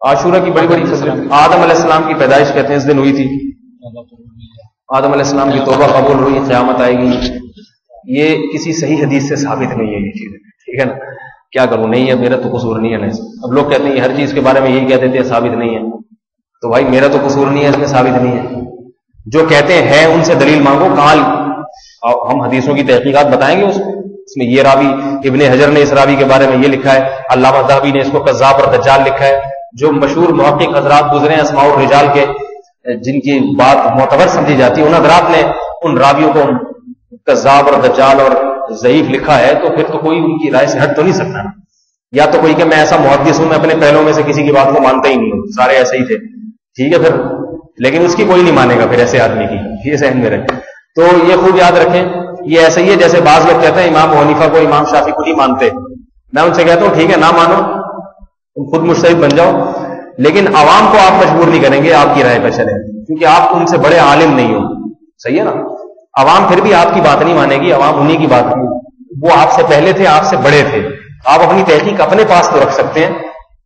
عاشورہ کی بڑی بڑی فضیلت، آدم علیہ السلام کی پیدائش کہتے ہیں اس دن ہوئی تھی. آدم علیہ السلام کی توبہ قبول ہوئی، قیامت آئے گی. یہ کسی صحیح حدیث سے ثابت نہیں ہے یہ چیز، ٹھیک ہے نا؟ کیا کروں، نہیں ہے، میرا تو قصور نہیں ہے نا. اب لوگ کہتے ہیں ہر چیز کے بارے میں یہی کہہ دیتے ہیں ثابت نہیں ہے. تو بھائی میرا تو قصور نہیں ہے، اس میں ثابت نہیں ہے. جو کہتے ہیں ان سے دلیل مانگو. کہاں ہم حدیثوں کی تحقیقات بتائیں گے. اس میں یہ راوی، ابن حجر نے اس راوی کے بارے میں یہ لکھا ہے، علامہ ذہبی نے اس کو کذاب اور دجال لکھا ہے. جو مشہور محقق حضرات گزرے ہیں اسماء الرجال کے، جن کی بات معتبر سمجھی جاتی ہے، ان حضرات نے ان راویوں کو کذاب اور دجال اور ضعیف لکھا ہے. تو پھر تو کوئی ان کی رائے سے ہٹ تو نہیں سکتا نا. یا تو کوئی کہ میں ایسا محدث ہوں، میں اپنے پہلوں میں سے کسی کی بات کو مانتا ہی نہیں ہوں، سارے ایسے ہی تھے، ٹھیک ہے پھر، لیکن اس کی کوئی نہیں مانے گا پھر ایسے آدمی کی. یہ ذہن میں رکھیں. تو یہ خوب یاد رکھیں، یہ ایسا ہی ہے جیسے بعض لوگ کہتے ہیں امام ابو حنیفہ کو امام شافعی کو نہیں مانتے. میں ان سے کہتا ہوں ٹھیک ہے، نہ مانو، تم خود مجتہد بن جاؤ، لیکن عوام کو آپ مجبور نہیں کریں گے آپ کی رائے پر چلیں، کیونکہ آپ ان سے بڑے عالم نہیں ہو. صحیح ہے نا؟ عوام پھر بھی آپ کی بات نہیں مانے گی، عوام انہی کی بات نہیں. وہ آپ سے پہلے تھے، آپ سے بڑے تھے. آپ اپنی تحقیق اپنے پاس تو رکھ سکتے ہیں.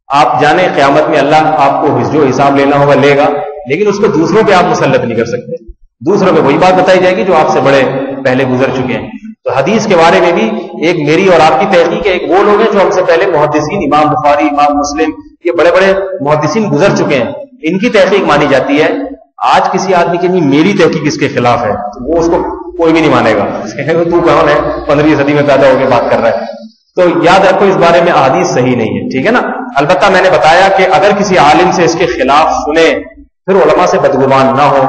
آپ جانیں قیامت میں اللہ آپ کو جو حساب لینا ہوگا لے گا، لیکن اس پہ دوسروں پہ آپ مسلط نہیں کر سکتے. دوسروں پہ وہی بات بتائی جائے گی جو آپ سے بڑے پہلے گزر چکے ہیں. تو حدیث کے بارے میں بھی ایک میری اور آپ کی تحقیق ہے، ایک وہ لوگ ہیں جو ہم سے پہلے محدثین، امام بخاری، امام مسلم، یہ بڑے بڑے محدثین گزر چکے ہیں, ان کی تحقیق مانی جاتی ہے. آج کسی آدمی کی نہیں میری تحقیق اس کے خلاف ہے تو وہ اس کو کوئی بھی نہیں مانے گا, تو کون ہے 15ویں صدی میں پیدا ہو کے بات کر رہا ہے. تو یاد رکھو اس بارے میں احادیث صحیح نہیں ہے, ٹھیک ہے نا. البتہ میں نے بتایا کہ اگر کسی عالم سے اس کے خلاف سنے پھر علماء سے بدگمان نہ ہو.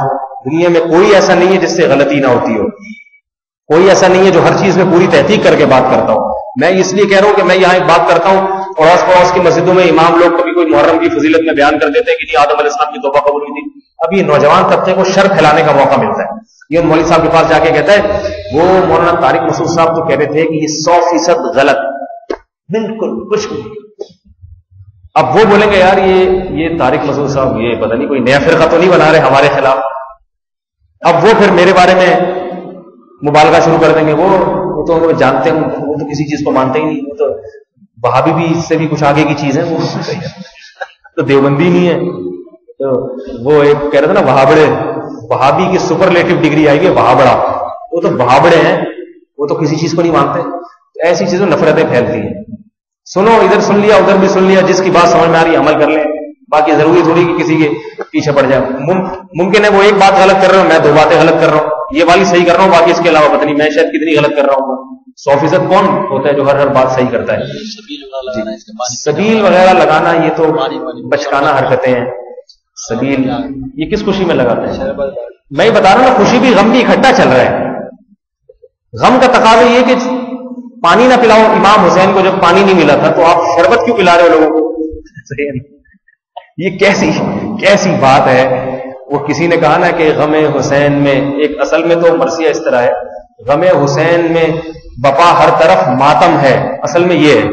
دنیا میں کوئی ایسا نہیں ہے جس سے غلطی نہ ہوتی ہو, کوئی ایسا نہیں ہے جو ہر چیز میں پوری تحقیق کر کے بات کرتا ہوں. میں اس لیے کہہ رہا ہوں کہ میں یہاں ایک بات کرتا ہوں, اڑوس پڑوس کی مسجدوں میں امام لوگ کبھی کوئی محرم کی فضیلت میں بیان کر دیتے ہیں کہ آدم علیہ السلام کی توبہ قبول ہوئی تھی. اب یہ نوجوان طبقے کو شر پھیلانے کا موقع ملتا ہے. یہ مولوی صاحب کے پاس جا کے کہتا ہے وہ مولانا طارق مسعود صاحب تو کہہ رہے تھے کہ یہ 100% غلط, بالکل کچھ نہیں. اب وہ بولیں گے یار یہ طارق مسعود صاحب یہ پتہ نہیں کوئی نیا فرقہ تو نہیں بنا رہے ہمارے خلاف. اب وہ پھر میرے بارے میں مبالغہ شروع کر دیں گے, وہ تو جانتے ہیں, وہ تو کسی چیز کو مانتے ہی نہیں, وہ تو وہابی بھی اس سے بھی کچھ آگے کی چیز ہے, وہ تو دیوبندی نہیں ہے. تو وہ ایک کہہ رہے تھے نا وہابڑے, وہابی کی سپرلیٹو ڈگری آئی ہے وہابڑا, وہ تو وہابڑے ہیں, وہ تو کسی چیز کو نہیں مانتے. تو ایسی چیزوں نفرتیں پھیلتی ہیں. سنو, ادھر سن لیا ادھر بھی سن لیا, جس کی بات سمجھ میں آ رہی ہے عمل کر لیں, باقی ضروری تھوڑی کہ کسی کے پیچھے پڑ جائے. ممکن ہے وہ ایک بات غلط کر رہا ہوں, میں 2 باتیں غلط کر رہا ہوں, یہ والی صحیح کر رہا ہوں, باقی اس کے علاوہ پتہ نہیں میں شاید کتنی غلط کر رہا ہوں. 100% کون ہوتا ہے جو ہر بات صحیح کرتا ہے؟ سبیل وغیرہ لگانا یہ تو بچکانہ حرکتیں ہیں. سبیل یہ کس خوشی میں لگاتے ہیں؟ میں یہ بتا رہا ہوں نا, خوشی بھی غم بھی اکٹھا چل رہا ہے. غم کا تقاضا یہ کہ پانی نہ پلاؤ. امام حسین کو جب پانی نہیں ملا تھا تو آپ شربت کیوں پلا رہے ہو لوگوں کو؟ یہ کیسی بات ہے. وہ کسی نے کہا نا کہ غم حسین میں ایک اصل میں تو مرثیہ اس طرح ہے, غم حسین میں بپا ہر طرف ماتم ہے. اصل میں یہ ہے,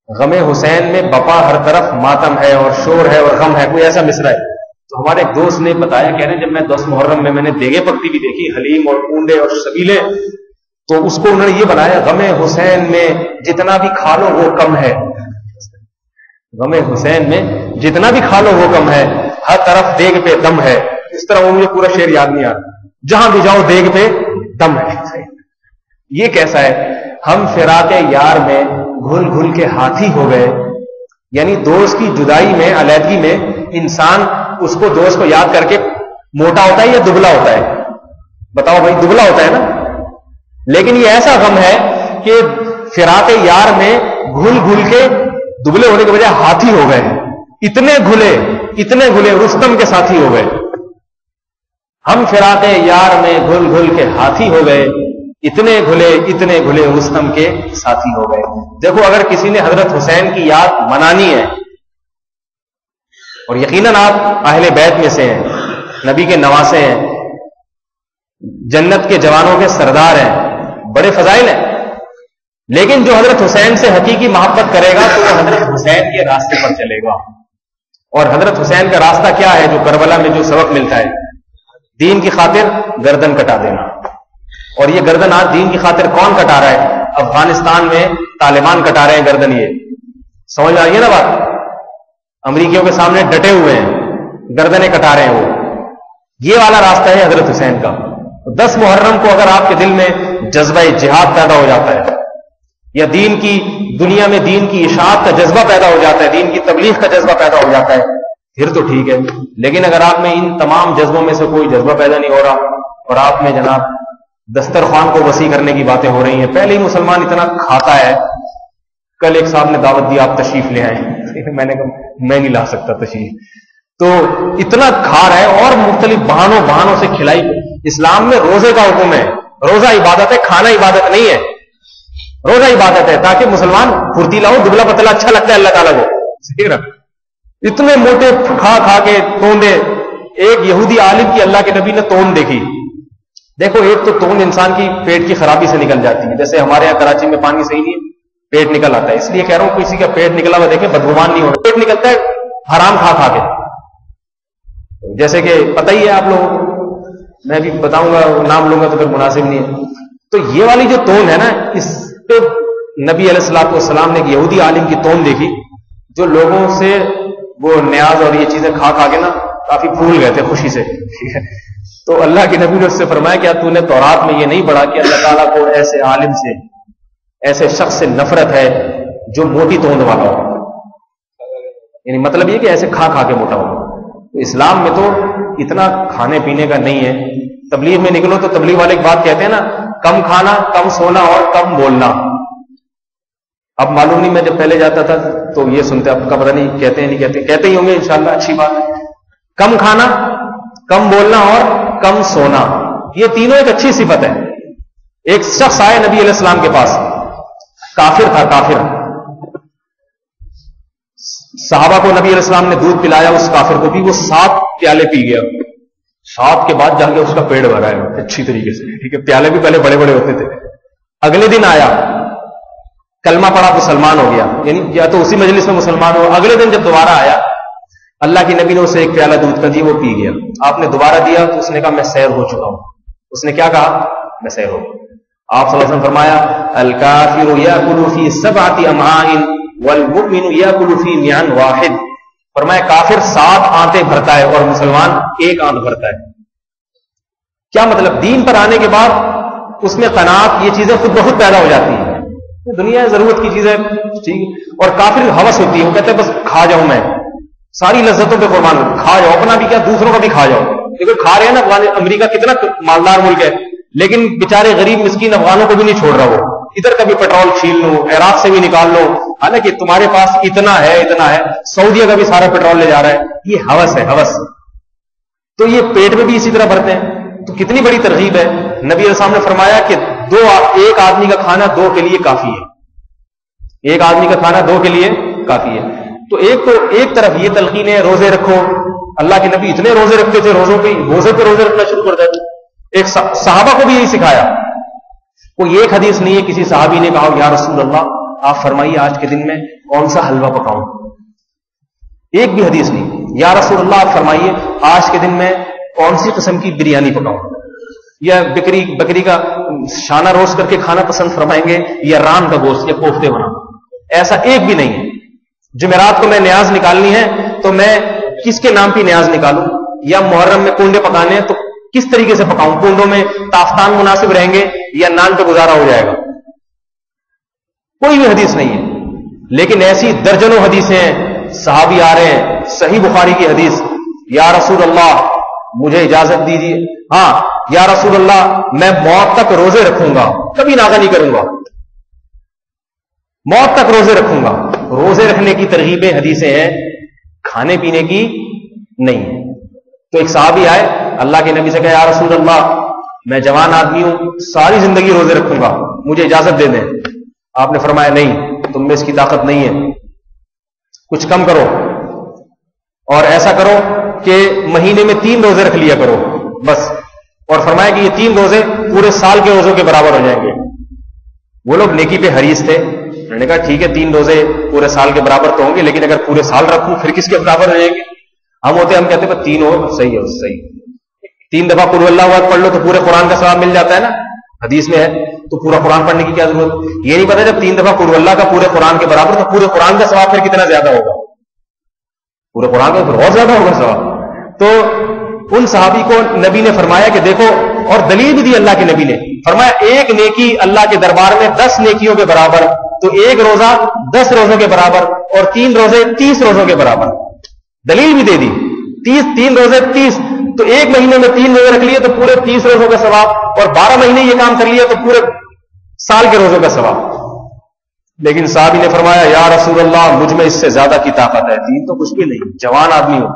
غم حسین میں بپا ہر طرف ماتم ہے اور شور ہے اور غم ہے, کوئی ایسا مصرع ہے. تو ہمارے ایک دوست نے بتایا, کہہ رہے جب میں 10 محرم میں نے دیگے پکتی بھی دیکھی, حلیم اور اونڈے اور شبیلے, تو اس کو انہوں نے یہ بنایا غم حسین میں جتنا بھی کھا لو وہ کم ہے. غم حسین میں جتنا بھی کھا لو وہ کم ہے, ہر طرف دیگ پہ دم ہے. اس طرح وہ مجھے پورا شعر یاد نہیں آ رہا, جہاں بھی جاؤ دیگ پہ دم ہے. یہ کیسا ہے؟ ہم فراق یار میں گھل گھل کے ہاتھی ہو گئے. یعنی دوست کی جدائی میں, علیحدگی میں انسان اس کو دوست کو یاد کر کے موٹا ہوتا ہے یا دبلا ہوتا ہے؟ بتاؤ بھائی, دبلا ہوتا ہے نا. لیکن یہ ایسا غم ہے کہ فراق یار میں گھل گھل کے دبلے ہونے کے بجائے ہاتھی ہو گئے. اتنے گھلے رستم کے ساتھی ہو گئے. ہم فراق یار میں گھل گھل کے ہاتھی ہو گئے, اتنے گھلے رستم کے ساتھی ہو گئے. دیکھو, اگر کسی نے حضرت حسین کی یاد منانی ہے, اور یقیناً آپ اہل بیت میں سے ہیں, نبی کے نواسے ہیں, جنت کے جوانوں کے سردار ہیں, بڑے فضائل ہیں, لیکن جو حضرت حسین سے حقیقی محبت کرے گا تو وہ حضرت حسین کے راستے پر چلے گا. اور حضرت حسین کا راستہ کیا ہے جو کربلا میں جو سبق ملتا ہے؟ دین کی خاطر گردن کٹا دینا. اور یہ گردن آج دین کی خاطر کون کٹا رہا ہے؟ افغانستان میں طالبان کٹا رہے ہیں گردن. یہ سمجھ آئیے نا بات, امریکیوں کے سامنے ڈٹے ہوئے ہیں, گردنیں کٹا رہے ہیں وہ. یہ والا راستہ ہے حضرت حسین کا. 10 محرم کو اگر آپ کے دل میں جذبہ جہاد پیدا ہو جاتا ہے, یا دین کی دنیا میں دین کی اشاعت کا جذبہ پیدا ہو جاتا ہے, دین کی تبلیغ کا جذبہ پیدا ہو جاتا ہے, پھر تو ٹھیک ہے. لیکن اگر آپ میں ان تمام جذبوں میں سے کوئی جذبہ پیدا نہیں ہو رہا, اور آپ میں جناب دسترخوان کو وسیع کرنے کی باتیں ہو رہی ہیں, پہلے ہی مسلمان اتنا کھاتا ہے. کل ایک صاحب نے دعوت دی, آپ تشریف لے آئے. میں نے کہا میں نہیں لا سکتا تشریف, تو اتنا کھا رہا ہے اور مختلف بہانوں سے کھلائی. اسلام میں روزے کا حکم ہے. روزہ عبادت ہے, کھانا عبادت نہیں ہے. روزہ عبادت ہے تاکہ مسلمان پھرتیلا ہو, دبلا پتلا اچھا لگتا ہے اللہ تعالیٰ کو. اتنے موٹے کھا کے توندے. ایک یہودی عالم کی اللہ کے نبی نے توند دیکھی. دیکھو, ایک تو توند انسان کی پیٹ کی خرابی سے نکل جاتی ہے, جیسے ہمارے یہاں کراچی میں پانی صحیح نہیں, پیٹ نکل آتا ہے. اس لیے کہہ رہا ہوں کسی کا پیٹ نکلا ہوا دیکھیں بدگمان نہیں ہوتا. پیٹ نکلتا ہے حرام کھا کے, جیسے کہ پتہ ہی ہے آپ لوگوں کو, میں بھی بتاؤں گا, نام لوں گا تو پھر مناسب نہیں ہے. تو یہ والی جو توند ہے نا, اس پہ نبی علیہ الصلوۃ والسلام نے ایک یہودی عالم کی توند دیکھی, جو لوگوں سے وہ نیاز اور یہ چیزیں کھا کے نا کافی پھول گئے تھے خوشی سے. ٹھیک ہے, تو اللہ کے نبی نے اس سے فرمایا کیا تو نے تورات میں یہ نہیں پڑھا کہ اللہ تعالیٰ کو ایسے عالم سے, ایسے شخص سے نفرت ہے جو موٹی توند والا ہو. یعنی مطلب یہ کہ ایسے کھا کھا کے موٹا ہوگا. تو اسلام میں تو اتنا کھانے پینے کا نہیں ہے. تبلیغ میں نکلو تو تبلیغ والے ایک بات کہتے ہیں نا, کم کھانا, کم سونا اور کم بولنا. اب معلوم نہیں, میں جب پہلے جاتا تھا تو یہ سنتے, اب کا پتہ نہیں کہتے ہیں نہیں کہتے, کہتے ہی ہوں گے انشاءاللہ, اچھی بات ہے. کم کھانا, کم بولنا اور کم سونا, یہ تینوں ایک اچھی صفت ہے. ایک شخص آئے نبی علیہ السلام کے پاس, کافر تھا, کافر. صحابہ کو نبی علیہ السلام نے دودھ پلایا, اس کافر کو بھی, وہ 7 پیالے پی گیا. 7 کے بعد جا کے اس کا پیٹ بھرا ہے اچھی طریقے سے, ٹھیک ہے. پیالے بھی پہلے بڑے بڑے ہوتے تھے. اگلے دن آیا, کلمہ پڑا, مسلمان ہو گیا, یعنی یا تو اسی مجلس میں مسلمان ہو. اگلے دن جب دوبارہ آیا, اللہ کی نبی نے اسے ایک پیالہ دودھ کا دی, وہ پی گیا. آپ نے دوبارہ دیا تو اس نے کہا میں سیر ہو چکا ہوں. اس نے کیا کہا, میں سیر ہو. آپ صلی اللہ علیہ وسلم فرمایا, الکافر یاکل فی 7 امعاء والمؤمن یاکل فی میعن واحد. فرمایا کافر 7 آنتیں بھرتا ہے اور مسلمان 1 آنت بھرتا ہے. کیا مطلب, دین پر آنے کے بعد اس میں قناعت, یہ چیزیں خود بخود پیدا ہو جاتی ہیں. دنیا ضرورت کی چیزیں ٹھیک, اور کافر ہوس ہوتی ہے, وہ کہتے ہیں بس کھا جاؤں, میں ساری لذتوں پہ قربان ہوں, کھا جاؤ, اپنا بھی کیا دوسروں کا بھی کھا جاؤ. کیونکہ کھا رہے ہیں نا, امریکہ کتنا مالدار ملک ہے, لیکن بیچارے غریب مسکین افغانوں کو بھی نہیں چھوڑ رہا. وہ ادھر کا بھی پیٹرول چھین لو, عراق سے بھی نکال لو, حالانکہ تمہارے پاس اتنا ہے, اتنا ہے. سعودیہ کا بھی سارا پیٹرول لے جا رہا ہے. یہ ہوس ہے, ہوس. تو یہ پیٹ میں بھی اسی طرح بھرتے ہیں. تو کتنی بڑی ترغیب ہے. نبی علیہ السلام نے فرمایا کہ ایک آدمی کا کھانا 2 کے لیے کافی ہے. ایک آدمی کا کھانا 2 کے لیے کافی ہے. تو ایک طرف یہ تلقین ہے, روزے رکھو. اللہ کے نبی اتنے روزے رکھتے تھے, روزے پہ روزے رکھنا شروع کر دیتے. ایک صحابہ کو بھی یہی سکھایا. کوئی ایک حدیث نہیں ہے کسی صحابی نے کہا یا رسول اللہ آپ فرمائیے آج کے دن میں کون سا حلوہ پکاؤں. ایک بھی حدیث نہیں. یا رسول اللہ آپ فرمائیے آج کے دن میں کون سی قسم کی بریانی پکاؤں, یا بکری کا شانہ روسٹ کر کے کھانا پسند فرمائیں گے, یا ران کا گوشت یا کوفتے بناؤں. ایسا ایک بھی نہیں ہے. جمعرات کو میں نیاز نکالنی ہے تو میں کس کے نام پہ نیاز نکالوں, یا محرم میں کنڈے پکانے ہیں تو کس طریقے سے پکاؤں, کنڈوں میں تافتان مناسب رہیں گے یا نان پہ گزارا ہو جائے گا. کوئی بھی حدیث نہیں ہے. لیکن ایسی درجنوں حدیثیں ہیں. صحابی آ رہے ہیں, صحیح بخاری کی حدیث, یا رسول اللہ مجھے اجازت دیجیے, ہاں یا رسول اللہ میں موت تک روزے رکھوں گا, کبھی ناغہ نہیں کروں گا, موت تک روزے رکھوں گا. روزے رکھنے کی ترغیبیں حدیثیں ہیں, کھانے پینے کی نہیں. تو ایک صحابی آئے, اللہ کے نبی سے کہا یا رسول اللہ میں جوان آدمی ہوں, ساری زندگی روزے رکھوں گا, مجھے اجازت دے دیں. آپ نے فرمایا نہیں, تم میں اس کی طاقت نہیں ہے, کچھ کم کرو, اور ایسا کرو کہ مہینے میں 3 روزے رکھ لیا کرو بس. اور فرمایا کہ یہ 3 روزے پورے سال کے روزوں کے برابر ہو جائیں گے. وہ لوگ نیکی پہ حریص تھے. انہوں نے کہا ٹھیک ہے 3 روزے پورے سال کے برابر تو ہوں گے, لیکن اگر پورے سال رکھوں پھر کس کے برابر ہو جائیں گے. ہم کہتے ہیں 3 ہو, صحیح ہے, صحیح. 3 دفعہ قل اللہ احد پڑھ لو تو پورے قرآن کا ثواب مل جاتا ہے نا, حدیث میں ہے. تو پورا قرآن پڑھنے کی کیا ضرورت. یہ نہیں پتا جب 3 دفعہ قل اللہ کا پورے قرآن کے برابر تو پورے قرآن کا ثواب پھر کتنا زیادہ ہوگا, پورے قرآن کا بہت زیادہ ہوگا ثواب. تو ان صحابی کو نبی نے فرمایا کہ دیکھو, اور دلیل بھی دی اللہ کے نبی نے, فرمایا ایک نیکی اللہ کے دربار میں 10 نیکیوں کے برابر, تو ایک روزہ 10 روزوں کے برابر, اور 3 روزے 30 روزوں کے برابر. دلیل بھی دے دی, 3 روزے 30, تو ایک مہینے میں 3 روزے رکھ لیے تو پورے 30 روزوں کا ثواب, اور 12 مہینے یہ کام کر لیا تو پورے سال کے روزوں کا ثواب. لیکن صحابی نے فرمایا یا رسول اللہ مجھ میں اس سے زیادہ کی طاقت ہے. 3 تو کچھ بھی نہیں, جوان آدمی ہوں,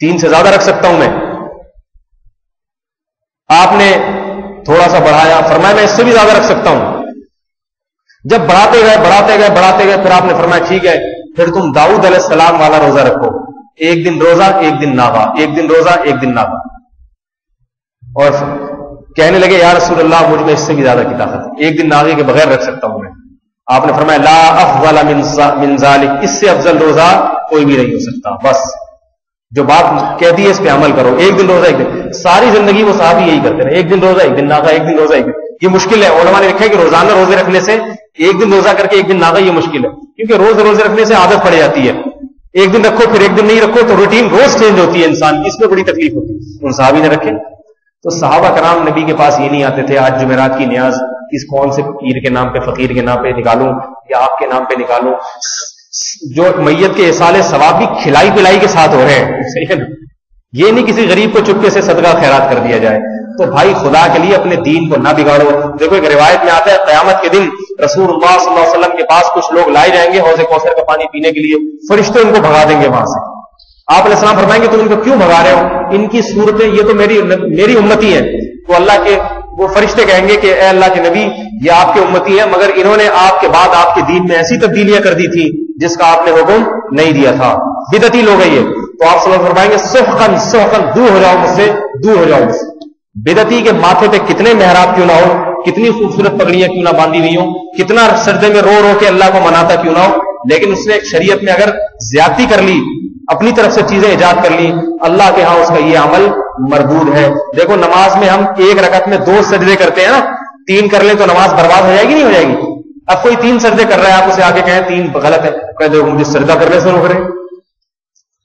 3 سے زیادہ رکھ سکتا ہوں میں. آپ نے تھوڑا سا بڑھایا, فرمایا میں اس سے بھی زیادہ رکھ سکتا ہوں. جب بڑھاتے گئے پھر آپ نے فرمایا ٹھیک ہے پھر تم داؤد علیہ السلام والا روزہ رکھو, 1 دن روزہ 1 دن ناغا, 1 دن روزہ 1 دن ناغا. اور کہنے لگے یا رسول اللہ مجھ میں اس سے بھی زیادہ کی طاقت ہے, 1 دن ناغے کے بغیر رکھ سکتا ہوں میں. آپ نے فرمایا لا افضل من ذلک, اس سے افضل روزہ کوئی بھی نہیں ہو سکتا. بس جو بات کہتی ہے اس پہ عمل کرو. 1 دن روزہ 1 دن, ساری زندگی وہ صحابی یہی کرتے رہے, 1 دن روزہ 1 دن ناغا, 1 دن روزہ 1 دن. یہ مشکل ہے, علماء نے لکھا ہے کہ روزانہ روزے رکھنے سے 1 دن روزہ کر کے 1 دن ناغا یہ مشکل ہے, کیونکہ روزے رکھنے سے عادت پڑ جاتی ہے. 1 دن رکھو پھر 1 دن نہیں رکھو تو روٹین روز چینج ہوتی ہے انسان کی, اس میں بڑی تکلیف ہوتی ہے. ان صحابی نے رکھے. تو صحابہ کرام نبی کے پاس یہ نہیں آتے تھے آج جمعرات کی نیاز کس کون سے پیر کے نام پہ, فقیر کے نام پہ نکالوں یا آپ کے نام پہ نکالوں. جو میت کے ایصال ثواب بھی کھلائی پلائی کے ساتھ ہو رہے ہیں، صحیح ہے نا؟ یہ نہیں کسی غریب کو چپکے سے صدقہ خیرات کر دیا جائے. تو بھائی خدا کے لیے اپنے دین کو نہ بگاڑو. دیکھو ایک روایت میں آتا ہے قیامت کے دن رسول اللہ صلی اللہ علیہ وسلم کے پاس کچھ لوگ لائے جائیں گے حوض کوثر کا پانی پینے کے لیے، فرشتے ان کو بھگا دیں گے وہاں سے. آپ علیہ السلام فرمائیں گے تم ان کو کیوں بھگا رہے ہو؟ ان کی صورتیں یہ تو میری امتی ہیں. تو اللہ کے وہ فرشتے کہیں گے کہ اے اللہ کے نبی یہ آپ کے امتی ہیں، مگر انہوں نے آپ کے بعد آپ کے دین میں ایسی تبدیلیاں کر دی تھی جس کا آپ نے حکم نہیں دیا تھا، بدعتی لوگ ہیں یہ. تو آپ صلی اللہ علیہ وسلم فرمائیں گے سحقن سحقن، دور ہو جاؤ مجھ سے، دور ہو جاؤ مجھ سے. بدعتی کے ماتھے پہ کتنے محراب کیوں نہ ہو، کتنی خوبصورت پگڑیاں کیوں نہ باندھی ہوئی ہوں، کتنا سجدے میں رو رو کے اللہ کو مناتا کیوں نہ ہو، لیکن اس نے شریعت میں اگر زیادتی کر لی، اپنی طرف سے چیزیں ایجاد کر لی، اللہ کے ہاں اس کا یہ عمل مردود ہے. دیکھو نماز میں ہم ایک رکعت میں 2 سجدے کرتے ہیں نا، 3 کر لیں تو نماز برباد ہو جائے گی نہیں ہو جائے گی؟ اب کوئی 3 سجدے کر رہا ہے، آپ اسے آگے کہیں 3 غلط ہے، کہ دیکھو مجھے سجدہ کرنے سے روک رہے ہیں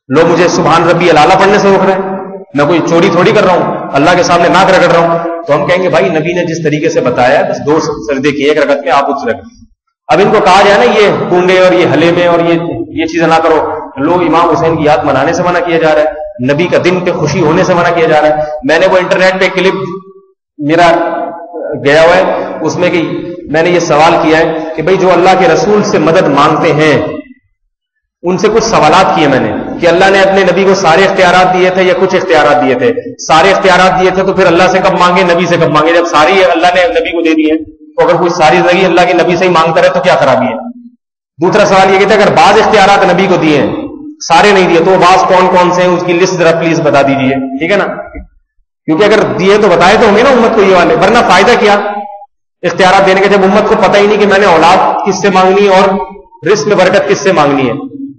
لوگ، مجھے سبحان ربی الاعلیٰ پڑھنے سے روک رہے ہیں، میں کوئی چوری تھوڑی کر رہا ہوں، اللہ کے سامنے ناک رگڑ رہا ہوں. تو ہم کہیں گے بھائی نبی نے جس طریقے سے بتایا بس 2 سجدے کی ایک رکعت میں، آپ اس رکھ. اب ان کو کہا جائے نا یہ کنڈے اور یہ حلے میں اور یہ چیزیں نہ کرو، لوگ امام حسین کی یاد منانے سے منع کیا جا رہا ہے، نبی کا دن پہ خوشی ہونے سے منع کیا جا رہا ہے. میں نے وہ انٹرنیٹ پہ کلپ میرا گیا ہوا ہے، اس میں کہ میں نے یہ سوال کیا ہے کہ بھئی جو اللہ کے رسول سے مدد مانگتے ہیں ان سے کچھ سوالات کیے میں نے کہ اللہ نے اپنے نبی کو سارے اختیارات دیے تھے یا کچھ اختیارات دیے تھے. سارے اختیارات دیے تھے تو پھر اللہ سے کب مانگے، نبی سے کب مانگے؟ جب ساری اللہ نے نبی کو دے دی ہے تو اگر کوئی ساری زندگی اللہ کے نبی سے ہی مانگتا رہے تو کیا خرابی ہے؟ دوسرا سوال یہ کہتا ہے اگر بعض اختیارات نبی کو دیے ہیں سارے نہیں دیے تو وہ بعض کون کون سے ہیں اس کی لسٹ ذرا پلیز بتا دیجیے، ٹھیک ہے نا؟ کیونکہ اگر دیے تو بتائے تو ہوں گے نا امت کو یہ والے، ورنہ فائدہ کیا اختیارات دینے کے جب امت کو پتہ ہی نہیں کہ میں نے اولاد کس سے مانگنی اور رزق میں برکت کس سے مانگنی ہے،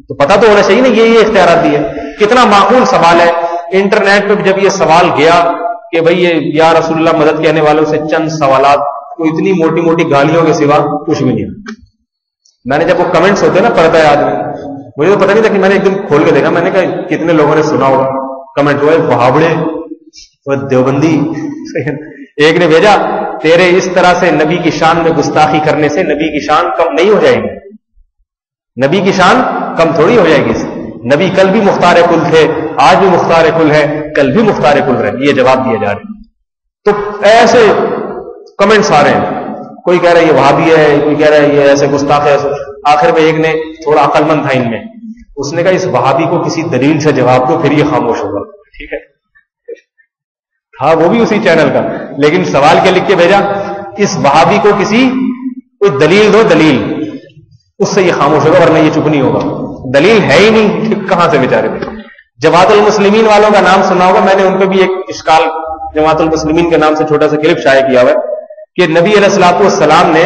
تو پتہ تو ہونا چاہیے نا یہ اختیارات دیے. کتنا معقول سوال ہے. انٹرنیٹ پہ جب یہ سوال گیا کہ بھئی یہ یا رسول اللہ مدد کہنے والوں سے چند سوالات، تو اتنی موٹی موٹی گالیوں کے سوا کچھ بھی نہیں. میں نے جب وہ کمنٹس ہوتے ہیں نا پڑھتا ہے آدمی، مجھے تو پتہ نہیں تھا کہ میں نے ایک دن کھول کے دیکھا، میں نے کہا کتنے لوگوں نے سنا ہوگا کمنٹ، وہ وہابڑے، وہ دیوبندی. ایک نے بھیجا تیرے اس طرح سے نبی کی شان میں گستاخی کرنے سے نبی کی شان کم نہیں ہو جائے گی، نبی کی شان کم تھوڑی ہو جائے گی. نبی کل بھی مختار کل تھے، آج بھی مختار کل ہے، کل بھی مختار کل رہے. یہ جواب دیا جا رہا ہے. تو ایسے کمنٹس آ رہے ہیں، کوئی کہہ رہا ہے یہ وہابی ہے، کوئی کہہ رہا ہے یہ ایسے گستاخ ہے. آخر میں ایک نے تھوڑا عقل مند تھا ان میں، اس نے کہا اس وہابی کو کسی دلیل سے جواب دو پھر یہ خاموش ہوگا. ٹھیک ہے، ہاں وہ بھی اسی چینل کا، لیکن سوال کیا لکھ کے بھیجا، اس وہابی کو کوئی دلیل دو، دلیل، اس سے یہ خاموش ہوگا ورنہ یہ چپ نہیں ہوگا. دلیل ہے ہی نہیں، کہاں سے بیچارے تھے. جماعت المسلمین والوں کا نام سنا ہوگا، میں نے ان پہ بھی ایک اشکال جماعت المسلمین کے نام سے چھوٹا سا کلپ شائع کیا ہوا ہے کہ نبی علیہ الصلوۃ والسلام نے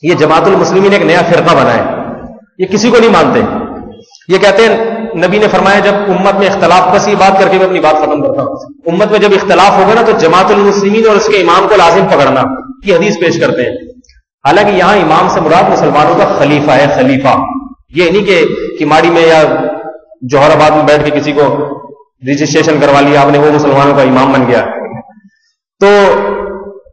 یہ جماعت المسلمین ایک نیا فرقہ بنایا. یہ کسی کو نہیں مانتے. یہ کہتے ہیں نبی نے فرمایا جب امت میں اختلاف، بس یہ بات کر کے میں اپنی بات ختم کرتا ہوں، امت میں جب اختلاف ہوگا نا تو جماعت المسلمین اور اس کے امام کو لازم پکڑنا، یہ حدیث پیش کرتے ہیں. حالانکہ یہاں امام سے مراد مسلمانوں کا خلیفہ ہے. خلیفہ یہ نہیں کہ کماڑی میں یا جوہر آباد میں بیٹھ کے کسی کو رجسٹریشن کروا لیا آپ نے، وہ مسلمانوں کا امام بن گیا. تو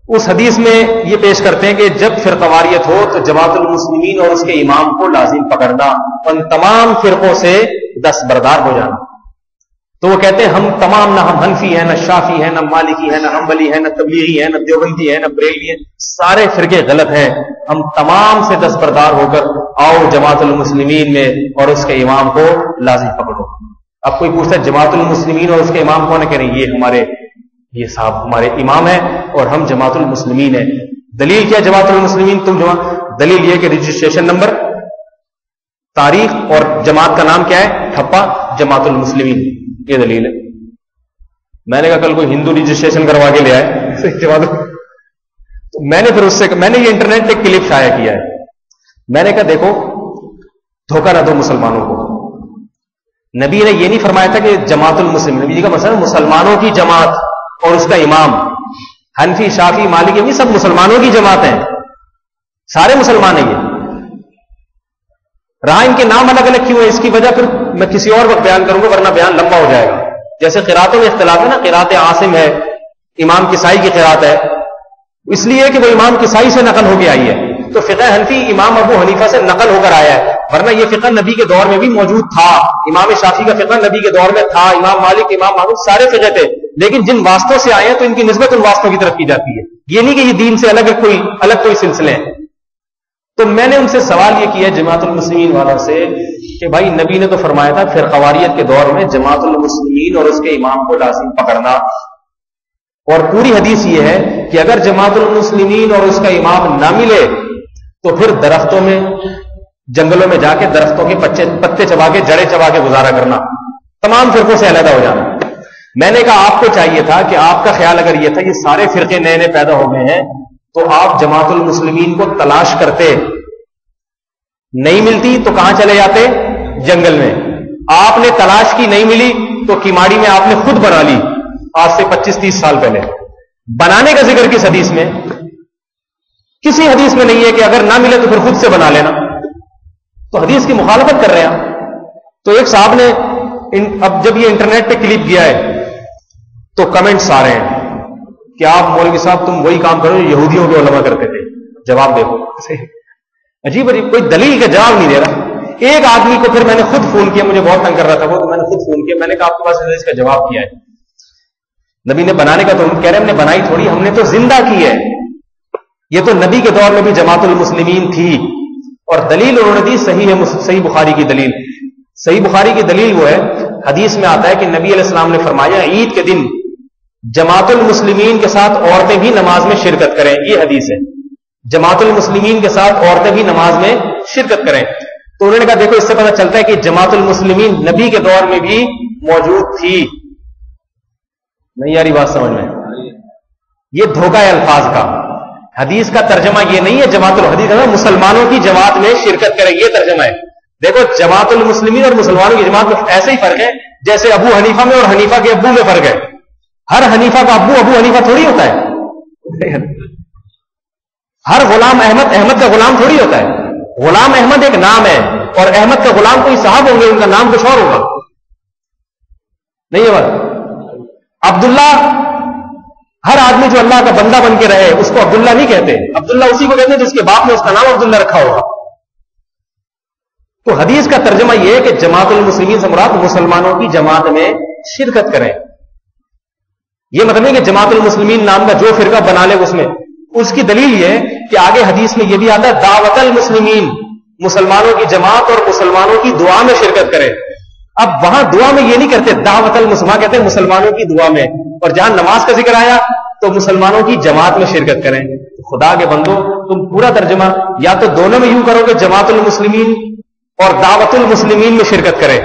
اس حدیث میں یہ پیش کرتے ہیں کہ جب فرقواریت ہو تو جماعت المسلمین اور اس کے امام کو لازم پکڑنا، ان تمام فرقوں سے دستبردار ہو جانا. تو وہ کہتے ہیں ہم تمام، نہ ہم حنفی ہیں، نہ شافی ہیں، نہ مالکی ہیں، نہ حنبلی ہیں، نہ تبلیغی ہیں، نہ دیوبندی ہیں، نہ بریلوی ہیں، سارے فرقے غلط ہیں. ہم تمام سے دستبردار ہو کر آؤ جماعت المسلمین میں اور اس کے امام کو لازم پکڑو. اب کوئی پوچھتا ہے جماعت المسلمین اور اس کے امام کون ہے؟ کہہ رہے ہیں یہ صاحب ہمارے امام ہیں اور ہم جماعت المسلمین ہیں. دلیل کیا جماعت المسلمین؟ تم دلیل یہ کہ رجسٹریشن نمبر، تاریخ اور جماعت کا نام کیا ہے؟ ٹھپا جماعت المسلمین، یہ دلیل ہے. میں نے کہا کل کوئی ہندو رجسٹریشن کروا کے لے آئے تو میں نے پھر اس سے میں نے یہ انٹرنیٹ پہ کلپ شائع کیا ہے. میں نے کہا دیکھو دھوکہ نہ دو مسلمانوں کو. نبی نے یہ نہیں فرمایا تھا کہ جماعت المسلمین، نبی جی کا مسئلہ مسلمانوں کی جماعت اور اس کا امام. حنفی، شافی، مالکی یہ سب مسلمانوں کی جماعت ہیں، سارے مسلمان ہیں. یہ رہا ان کے نام الگ الگ کیوں ہے، اس کی وجہ پھر میں کسی اور وقت بیان کروں گا ورنہ بیان لمبا ہو جائے گا. جیسے قراتوں میں اختلاف ہے نا، قرات عاصم ہے، امام کسائی کی قرات ہے، اس لیے کہ وہ امام کسائی سے نقل ہو کے آئی ہے. تو فقہ حنفی امام ابو حنیفہ سے نقل ہو کر آیا ہے. ورنہ یہ فقہ نبی کے دور میں بھی موجود تھا. امام شافعی کا فقہ نبی کے دور میں تھا, امام مالک, امام محمود سارے فقہ تھے, لیکن جن واسطوں سے آئے ہیں تو ان کی نسبت ان واسطوں کی طرف کی جاتی ہے. یہ نہیں کہ یہ دین سے الگ کوئی سلسلے ہیں. تو میں نے ان سے سوال یہ کیا جماعت المسلمین والوں سے کہ بھائی نبی نے تو فرمایا تھا فرقواریت کے دور میں جماعت المسلمین اور اس کے امام کو لازم پکڑنا, اور پوری حدیث یہ ہے کہ اگر جماعت المسلمین اور اس کا امام نہ ملے تو پھر درختوں میں, جنگلوں میں جا کے درختوں کے پتے چبا کے, جڑیں چبا کے گزارا کرنا, تمام فرقوں سے علیحدہ ہو جانا. میں نے کہا آپ کو چاہیے تھا کہ آپ کا خیال اگر یہ تھا یہ سارے فرقے نئے نئے پیدا ہو گئے ہیں تو آپ جماعت المسلمین کو تلاش کرتے, نہیں ملتی تو کہاں چلے جاتے, جنگل میں. آپ نے تلاش کی, نہیں ملی تو کیماڑی میں آپ نے خود بنا لی, آج سے 25-30 سال پہلے. بنانے کا ذکر کس حدیث میں؟ کسی حدیث میں نہیں ہے کہ اگر نہ ملے تو پھر خود سے بنا لینا. تو حدیث کی مخالفت کر رہے ہیں. تو ایک صاحب نے اب جب یہ انٹرنیٹ پہ کلپ کیا ہے تو کمنٹس آ رہے ہیں کہ آپ مولوی صاحب تم وہی کام کرو جو یہودیوں کے علماء کرتے تھے. جواب دیکھو, عجیب عجیب, کوئی دلیل کا جواب نہیں دے رہا. ایک آدمی کو پھر میں نے خود فون کیا, مجھے بہت تنگ کر رہا تھا وہ, تو میں نے خود فون کیا, میں نے کہا آپ کے پاس اس کا جواب کیا ہے؟ نبی نے بنانے کا تو ہم کہہ رہے ہیں ہم نے بنائی تھوڑی, ہم نے تو زندہ کی ہے. یہ تو نبی کے دور میں بھی جماعت المسلمین تھی, اور دلیل انہوں نے دی صحیح بخاری کی دلیل. صحیح بخاری کی دلیل وہ ہے, حدیث میں آتا ہے کہ نبی علیہ السلام نے فرمایا عید کے دن جماعت المسلمین کے ساتھ عورتیں بھی نماز میں شرکت کریں. یہ حدیث ہے, جماعت المسلمین کے ساتھ عورتیں بھی نماز میں شرکت کریں. تو انہوں نے کہا دیکھو اس سے پتہ چلتا ہے کہ جماعت المسلمین نبی کے دور میں بھی موجود تھی. نہیں یاری بات سمجھ میں؟ یہ دھوکہ ہے الفاظ کا. حدیث کا ترجمہ یہ نہیں ہے جماعت الحدیث مسلمانوں کی جماعت میں شرکت کریں, یہ ترجمہ ہے. دیکھو جماعت المسلمین اور مسلمانوں کی جماعت میں ایسے ہی فرق ہے جیسے ابو حنیفہ میں اور حنیفہ کے ابو میں فرق ہے. ہر حنیفہ کا ابو حنیفہ تھوڑی ہوتا ہے. ہر غلام احمد کا غلام تھوڑی ہوتا ہے. غلام احمد ایک نام ہے, اور احمد کا غلام کوئی صاحب ہوں گے, ان کا نام کچھ اور ہوگا. نہیں ہے بات. عبداللہ, ہر آدمی جو اللہ کا بندہ بن کے رہے اس کو عبداللہ نہیں کہتے. عبداللہ اسی کو کہتے ہیں جس کے باپ نے اس کا نام عبداللہ رکھا ہوگا. تو حدیث کا ترجمہ یہ ہے کہ جماعت المسلمین سے مراد مسلمانوں کی جماعت میں شرکت کریں. یہ مطلب نہیں کہ جماعت المسلمین نام کا جو فرقہ بنا لے اس میں. اس کی دلیل یہ ہے کہ آگے حدیث میں یہ بھی آتا ہے دعوت المسلمین, مسلمانوں کی جماعت اور مسلمانوں کی دعا میں شرکت کرے. اب وہاں دعا میں یہ نہیں کہتے دعوت المسلمان, کہتے ہیں مسلمانوں کی دعا میں. اور جہاں نماز کا ذکر آیا تو مسلمانوں کی جماعت میں شرکت کریں. خدا کے بندو, تم پورا ترجمہ یا تو دونوں میں یوں کرو کہ جماعت المسلمین اور دعوت المسلمین میں شرکت کرے,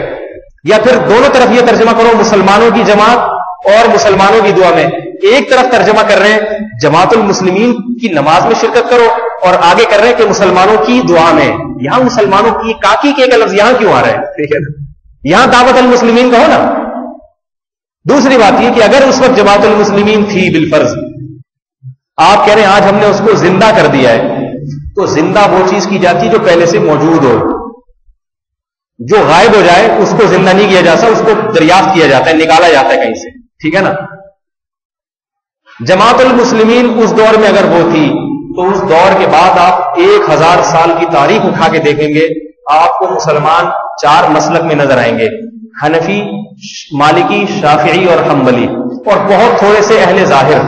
یا پھر دونوں طرف یہ ترجمہ کرو مسلمانوں کی جماعت اور مسلمانوں کی دعا میں. ایک طرف ترجمہ کر رہے ہیں جماعت المسلمین کی نماز میں شرکت کرو, اور آگے کر رہے ہیں کہ مسلمانوں کی دعا میں. یہاں مسلمانوں کی کاکی کے لفظ یہاں کیوں آ رہا ہے؟ ٹھیک ہے نا, یہاں دعوت المسلمین کہو نا. دوسری بات یہ کہ اگر اس وقت جماعت المسلمین تھی بالفرض, آپ کہہ رہے ہیں آج ہم نے اس کو زندہ کر دیا ہے, تو زندہ وہ چیز کی جاتی جو پہلے سے موجود ہو. جو غائب ہو جائے اس کو زندہ نہیں کیا جاتا, اس کو دریافت کیا جاتا ہے, نکالا جاتا ہے کہیں سے. ٹھیک ہے نا. جماعت المسلمین اس دور میں اگر وہ تھی تو اس دور کے بعد آپ 1000 سال کی تاریخ اٹھا کے دیکھیں گے, آپ کو مسلمان 4 مسلک میں نظر آئیں گے, حنفی, مالکی, شافعی اور حنبلی, اور بہت تھوڑے سے اہل ظاہر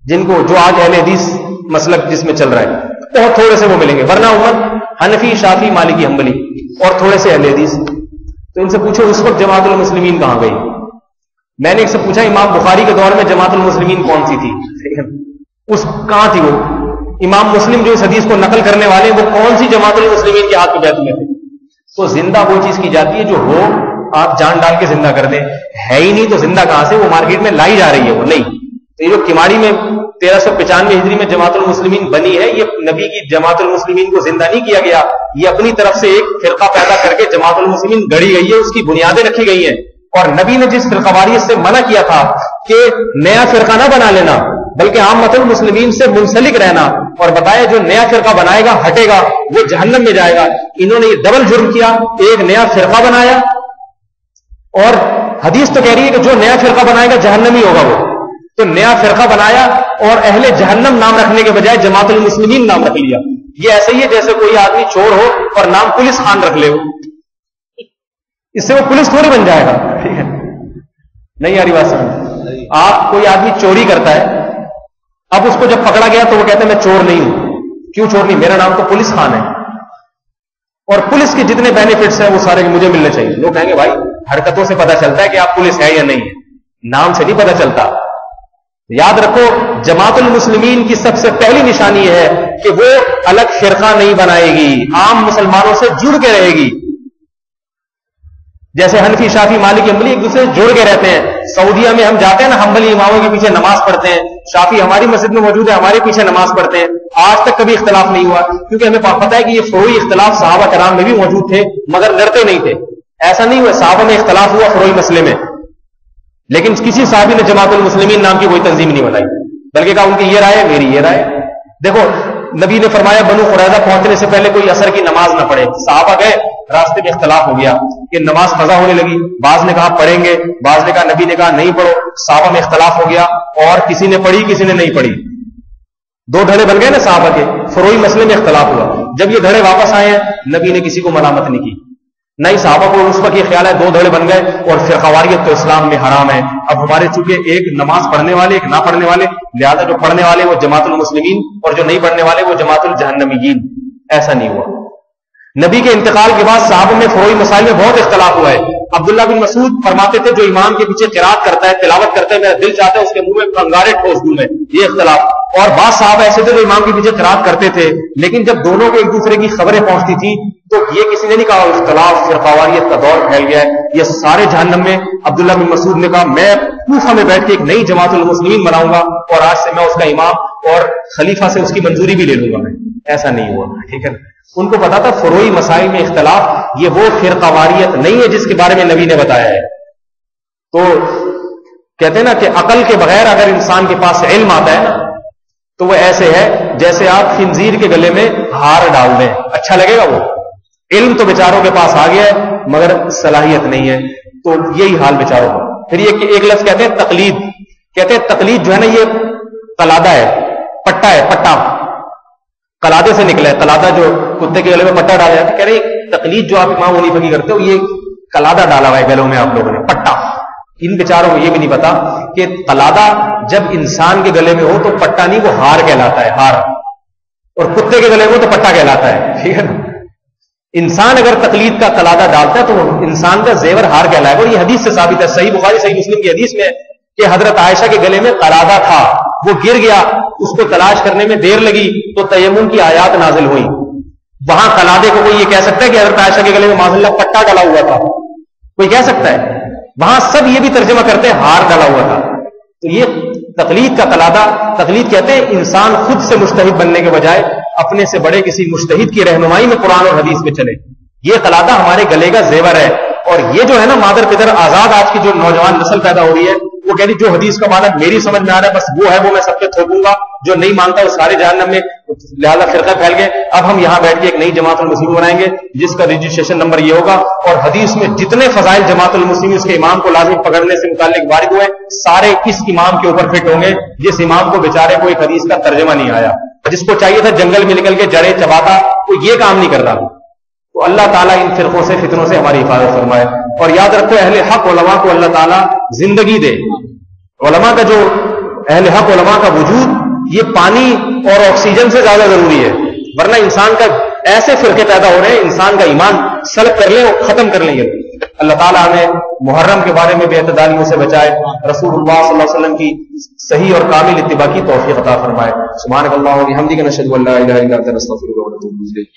جن کو, جو آج اہل حدیث مسلک جس میں چل رہا ہے, بہت تھوڑے سے وہ ملیں گے. ورنہ امت حنفی, شافعی, مالکی, حنبلی اور تھوڑے سے اہل حدیث. تو ان سے پوچھو اس وقت جماعت المسلمین کہاں گئی؟ میں نے ایک سے پوچھا امام بخاری کے دور میں جماعت المسلمین کون سی تھی؟ اس کہاں تھی وہ؟ امام مسلم جو اس حدیث کو نقل کرنے والے وہ کون سی جماعت المسلمین کے ہاتھ میں بیعت میں تھے؟ تو زندہ وہ چیز کی جاتی ہے جو ہو آپ جان ڈال کے زندہ کر دیں. ہے ہی نہیں تو زندہ کہاں سے؟ وہ مارکیٹ میں لائی جا رہی ہے, وہ نہیں. تو یہ جو کماڑی میں 1395 ہجری میں جماعت المسلمین بنی ہے, یہ نبی کی جماعت المسلمین کو زندہ نہیں کیا گیا, یہ اپنی طرف سے ایک فرقہ پیدا کر کے جماعت المسلمین گڑی گئی ہے, اس کی بنیادیں رکھی گئی ہیں. اور نبی نے جس فرقہ واریت سے منع کیا تھا کہ نیا فرقہ نہ بنا لینا بلکہ عامت المسلمین سے منسلک رہنا, اور بتایا جو نیا فرقہ بنائے گا ہٹے گا وہ جہنم میں جائے گا. انہوں نے یہ ڈبل جرم کیا, ایک نیا فرقہ بنایا, اور حدیث تو کہہ رہی ہے کہ جو نیا فرقہ بنائے گا جہنمی ہوگا وہ. تو نیا فرقہ بنایا اور اہل جہنم نام رکھنے کے بجائے جماعت المسلمین نام رکھ لیا. یہ ایسے ہی ہے جیسے کوئی آدمی چور ہو اور نام پولیس خان رکھ لے ہو. اس سے وہ پولیس تھوڑی بن جائے گا. ٹھیک ہے, نہیں آ رہی بات سمجھ؟ آپ کوئی آدمی چوری کرتا ہے, اب اس کو جب پکڑا گیا تو وہ کہتا ہے میں چور نہیں ہوں. کیوں چور نہیں؟ میرا نام تو پولیس خان ہے, اور پولیس کے جتنے بینیفٹس ہیں وہ سارے مجھے ملنے چاہیے. لوگ کہیں گے بھائی حرکتوں سے پتہ چلتا ہے کہ آپ پولیس ہے یا نہیں ہے, نام سے نہیں پتہ چلتا. یاد رکھو, جماعت المسلمین کی سب سے پہلی نشانی یہ ہے کہ وہ الگ فرقہ نہیں بنائے گی, عام مسلمانوں سے جڑ کے رہے گی. جیسے حنفی, شافی, مالکی, حنبلی ایک دوسرے سے جڑ کے رہتے ہیں. سعودیہ میں ہم جاتے ہیں نا, حنبلی اماموں کے پیچھے نماز پڑھتے ہیں, شافی ہماری مسجد میں موجود ہے, ہمارے پیچھے نماز پڑھتے ہیں. آج تک کبھی اختلاف نہیں ہوا, کیونکہ ہمیں پتہ ہے کہ یہ فروعی اختلاف صحابہ کرام میں بھی موجود تھے مگر لڑتے نہیں تھے. ایسا نہیں ہوا صحابہ میں اختلاف ہوا فروعی مسئلے میں, لیکن کسی صحابی نے جماعت المسلمین نام کی کوئی تنظیم نہیں بنائی, بلکہ کہا ان کی یہ رائے ہے, میری یہ رائے. دیکھو نبی نے فرمایا بنو قریظہ پہنچنے سے پہلے کوئی عصر کی نماز نہ پڑھے. صحابہ گئے, راستے میں اختلاف ہو گیا کہ نماز قضا ہونے لگی. بعض نے کہا پڑھیں گے, بعض نے کہا, نبی نے کہا نہیں پڑھو. صحابہ میں اختلاف ہو گیا اور کسی نے پڑھی کسی نے نہیں پڑھی. دو دھڑے بن گئے نا صحابہ کے, فروعی مسئلے میں اختلاف ہوا. جب یہ دھڑے واپس آئے ہیں نبی نے کسی کو ملامت نہیں کی. نہیں, صحابہ کو اس وقت یہ خیال ہے دو دھڑے بن گئے اور فرقواریت تو اسلام میں حرام ہے. اب ہمارے چونکہ ایک نماز پڑھنے والے ایک نہ پڑھنے والے, لہذا جو پڑھنے والے وہ جماعت المسلمین اور جو نہیں پڑھنے والے وہ جماعت الجہنمیین. ایسا نہیں ہوا. نبی کے انتقال کے بعد صحابہ میں فروعی مسائل میں بہت اختلاف ہوا ہے. عبداللہ بن مسعود فرماتے تھے جو امام کے پیچھے قرات کرتا ہے, تلاوت کرتا ہے, میرا دل چاہتا ہے اس کے منہ میں کنگارے ٹھوس دوں میں. یہ اختلاف. اور بعض صحابہ ایسے تھے جو امام کے پیچھے قرات کرتے تھے, لیکن جب دونوں کے ایک دوسرے کی خبریں پہنچتی تھی تو یہ کسی نے نہیں کہا اختلاف فرقواریت کا دور پھیل گیا ہے, یہ سارے جہنم میں. عبداللہ بن مسعود نے کہا میں کوفہ میں بیٹھ کے ایک نئی جماعت المسلمین بناؤں گا اور آج سے میں اس کا امام اور خلیفہ سے اس کی منظوری بھی لے لوں گا. میں ایسا نہیں ہوا. ٹھیک ہے, ان کو پتا تھا فروعی مسائل میں اختلاف یہ وہ فرقواریت نہیں ہے جس کے بارے میں نبی نے بتایا ہے. تو کہتے ہیں نا کہ عقل کے بغیر اگر انسان کے پاس علم آتا ہے نا تو وہ ایسے ہے جیسے آپ خنزیر کے گلے میں ہار ڈال دیں, اچھا لگے گا وہ. علم تو بیچاروں کے پاس آ گیا ہے مگر صلاحیت نہیں ہے, تو یہی حال بیچاروں کا. پھر یہ ایک لفظ کہتے ہیں تقلید. کہتے ہیں تقلید جو ہے نا یہ قلادہ ہے, پٹا ہے, پٹا قلادے سے نکلا ہے. قلادہ جو کتے کے گلے میں پٹا ڈالا جاتا ہے, کہہ رہے تقلید جو آپ امام حنیفہ کی کرتے ہو یہ قلادہ ڈالا ہوا ہے گلوں میں آپ لوگوں نے, پٹا. ان بیچاروں کو یہ بھی نہیں پتا کہ قلادہ جب انسان کے گلے میں ہو تو پٹا نہیں, وہ ہار کہلاتا ہے, ہار. اور کتے کے گلے میں ہو تو پٹا کہلاتا ہے. ٹھیک ہے نا. انسان اگر تقلید کا قلادہ ڈالتا ہے تو انسان کا زیور ہار کہلائے گا. اور یہ حدیث سے ثابت ہے, صحیح بخاری صحیح مسلم کی حدیث میں کہ حضرت عائشہ کے گلے میں قلادہ تھا, وہ گر گیا, اس کو تلاش کرنے میں دیر لگی تو تیمم کی آیات نازل ہوئی. وہاں قلادے کو کوئی یہ کہہ سکتا ہے کہ حضرت عائشہ کے گلے میں معاذ اللہ پٹا ڈلا ہوا تھا؟ کوئی کہہ سکتا ہے؟ وہاں سب یہ بھی ترجمہ کرتے ہیں ہار ڈلا ہوا تھا. تو یہ تقلید کا قلادہ. تقلید کہتے ہیں انسان خود سے مجتہد بننے کے بجائے اپنے سے بڑے کسی مجتہد کی رہنمائی میں قرآن اور حدیث میں چلے. یہ قلادہ ہمارے گلے کا زیور ہے. اور یہ جو ہے نا مادر پدر آزاد آج کی جو نوجوان نسل پیدا ہو رہی ہے وہ کہہ رہی جو حدیث کا معنی میری سمجھ میں آ رہا ہے بس وہ ہے, وہ میں سب پہ تھوپوں گا, جو نہیں مانتا وہ سارے جہنم میں. لہذا فرقہ پھیل گئے. اب ہم یہاں بیٹھ کے ایک نئی جماعت المسلمین بنائیں گے جس کا رجسٹریشن نمبر یہ ہوگا, اور حدیث میں جتنے فضائل جماعت المسلمین اس کے امام کو لازم پکڑنے سے متعلق وارد ہوئے سارے اس امام کے اوپر فٹ ہوں گے, جس امام کو بیچارے کو ایک حدیث کا ترجمہ نہیں آیا, جس کو چاہیے تھا جنگل میں نکل کے جڑیں چباتا, وہ یہ کام نہیں کر رہا. تو اللہ تعالیٰ ان فرقوں سے فتنوں سے ہماری حفاظت فرمائے. اور یاد رکھو اہل حق علماء کو اللہ تعالیٰ زندگی دے. علماء کا جو اہل حق علماء کا وجود یہ پانی اور آکسیجن سے زیادہ ضروری ہے, ورنہ انسان کا ایسے فرقے پیدا ہو رہے ہیں انسان کا ایمان سلب کر لیں اور ختم کر لیں گے. اللہ تعالیٰ ہمیں محرم کے بارے میں بے اعتدالیوں سے بچائے, رسول اللہ صلی اللہ علیہ وسلم کی صحیح اور کامل اتباع کی توفیق عطا فرمائے. سبحانک اللہم و بحمدک نشہد ان لا الہ الا انت نستغفرک و نتوب الیک.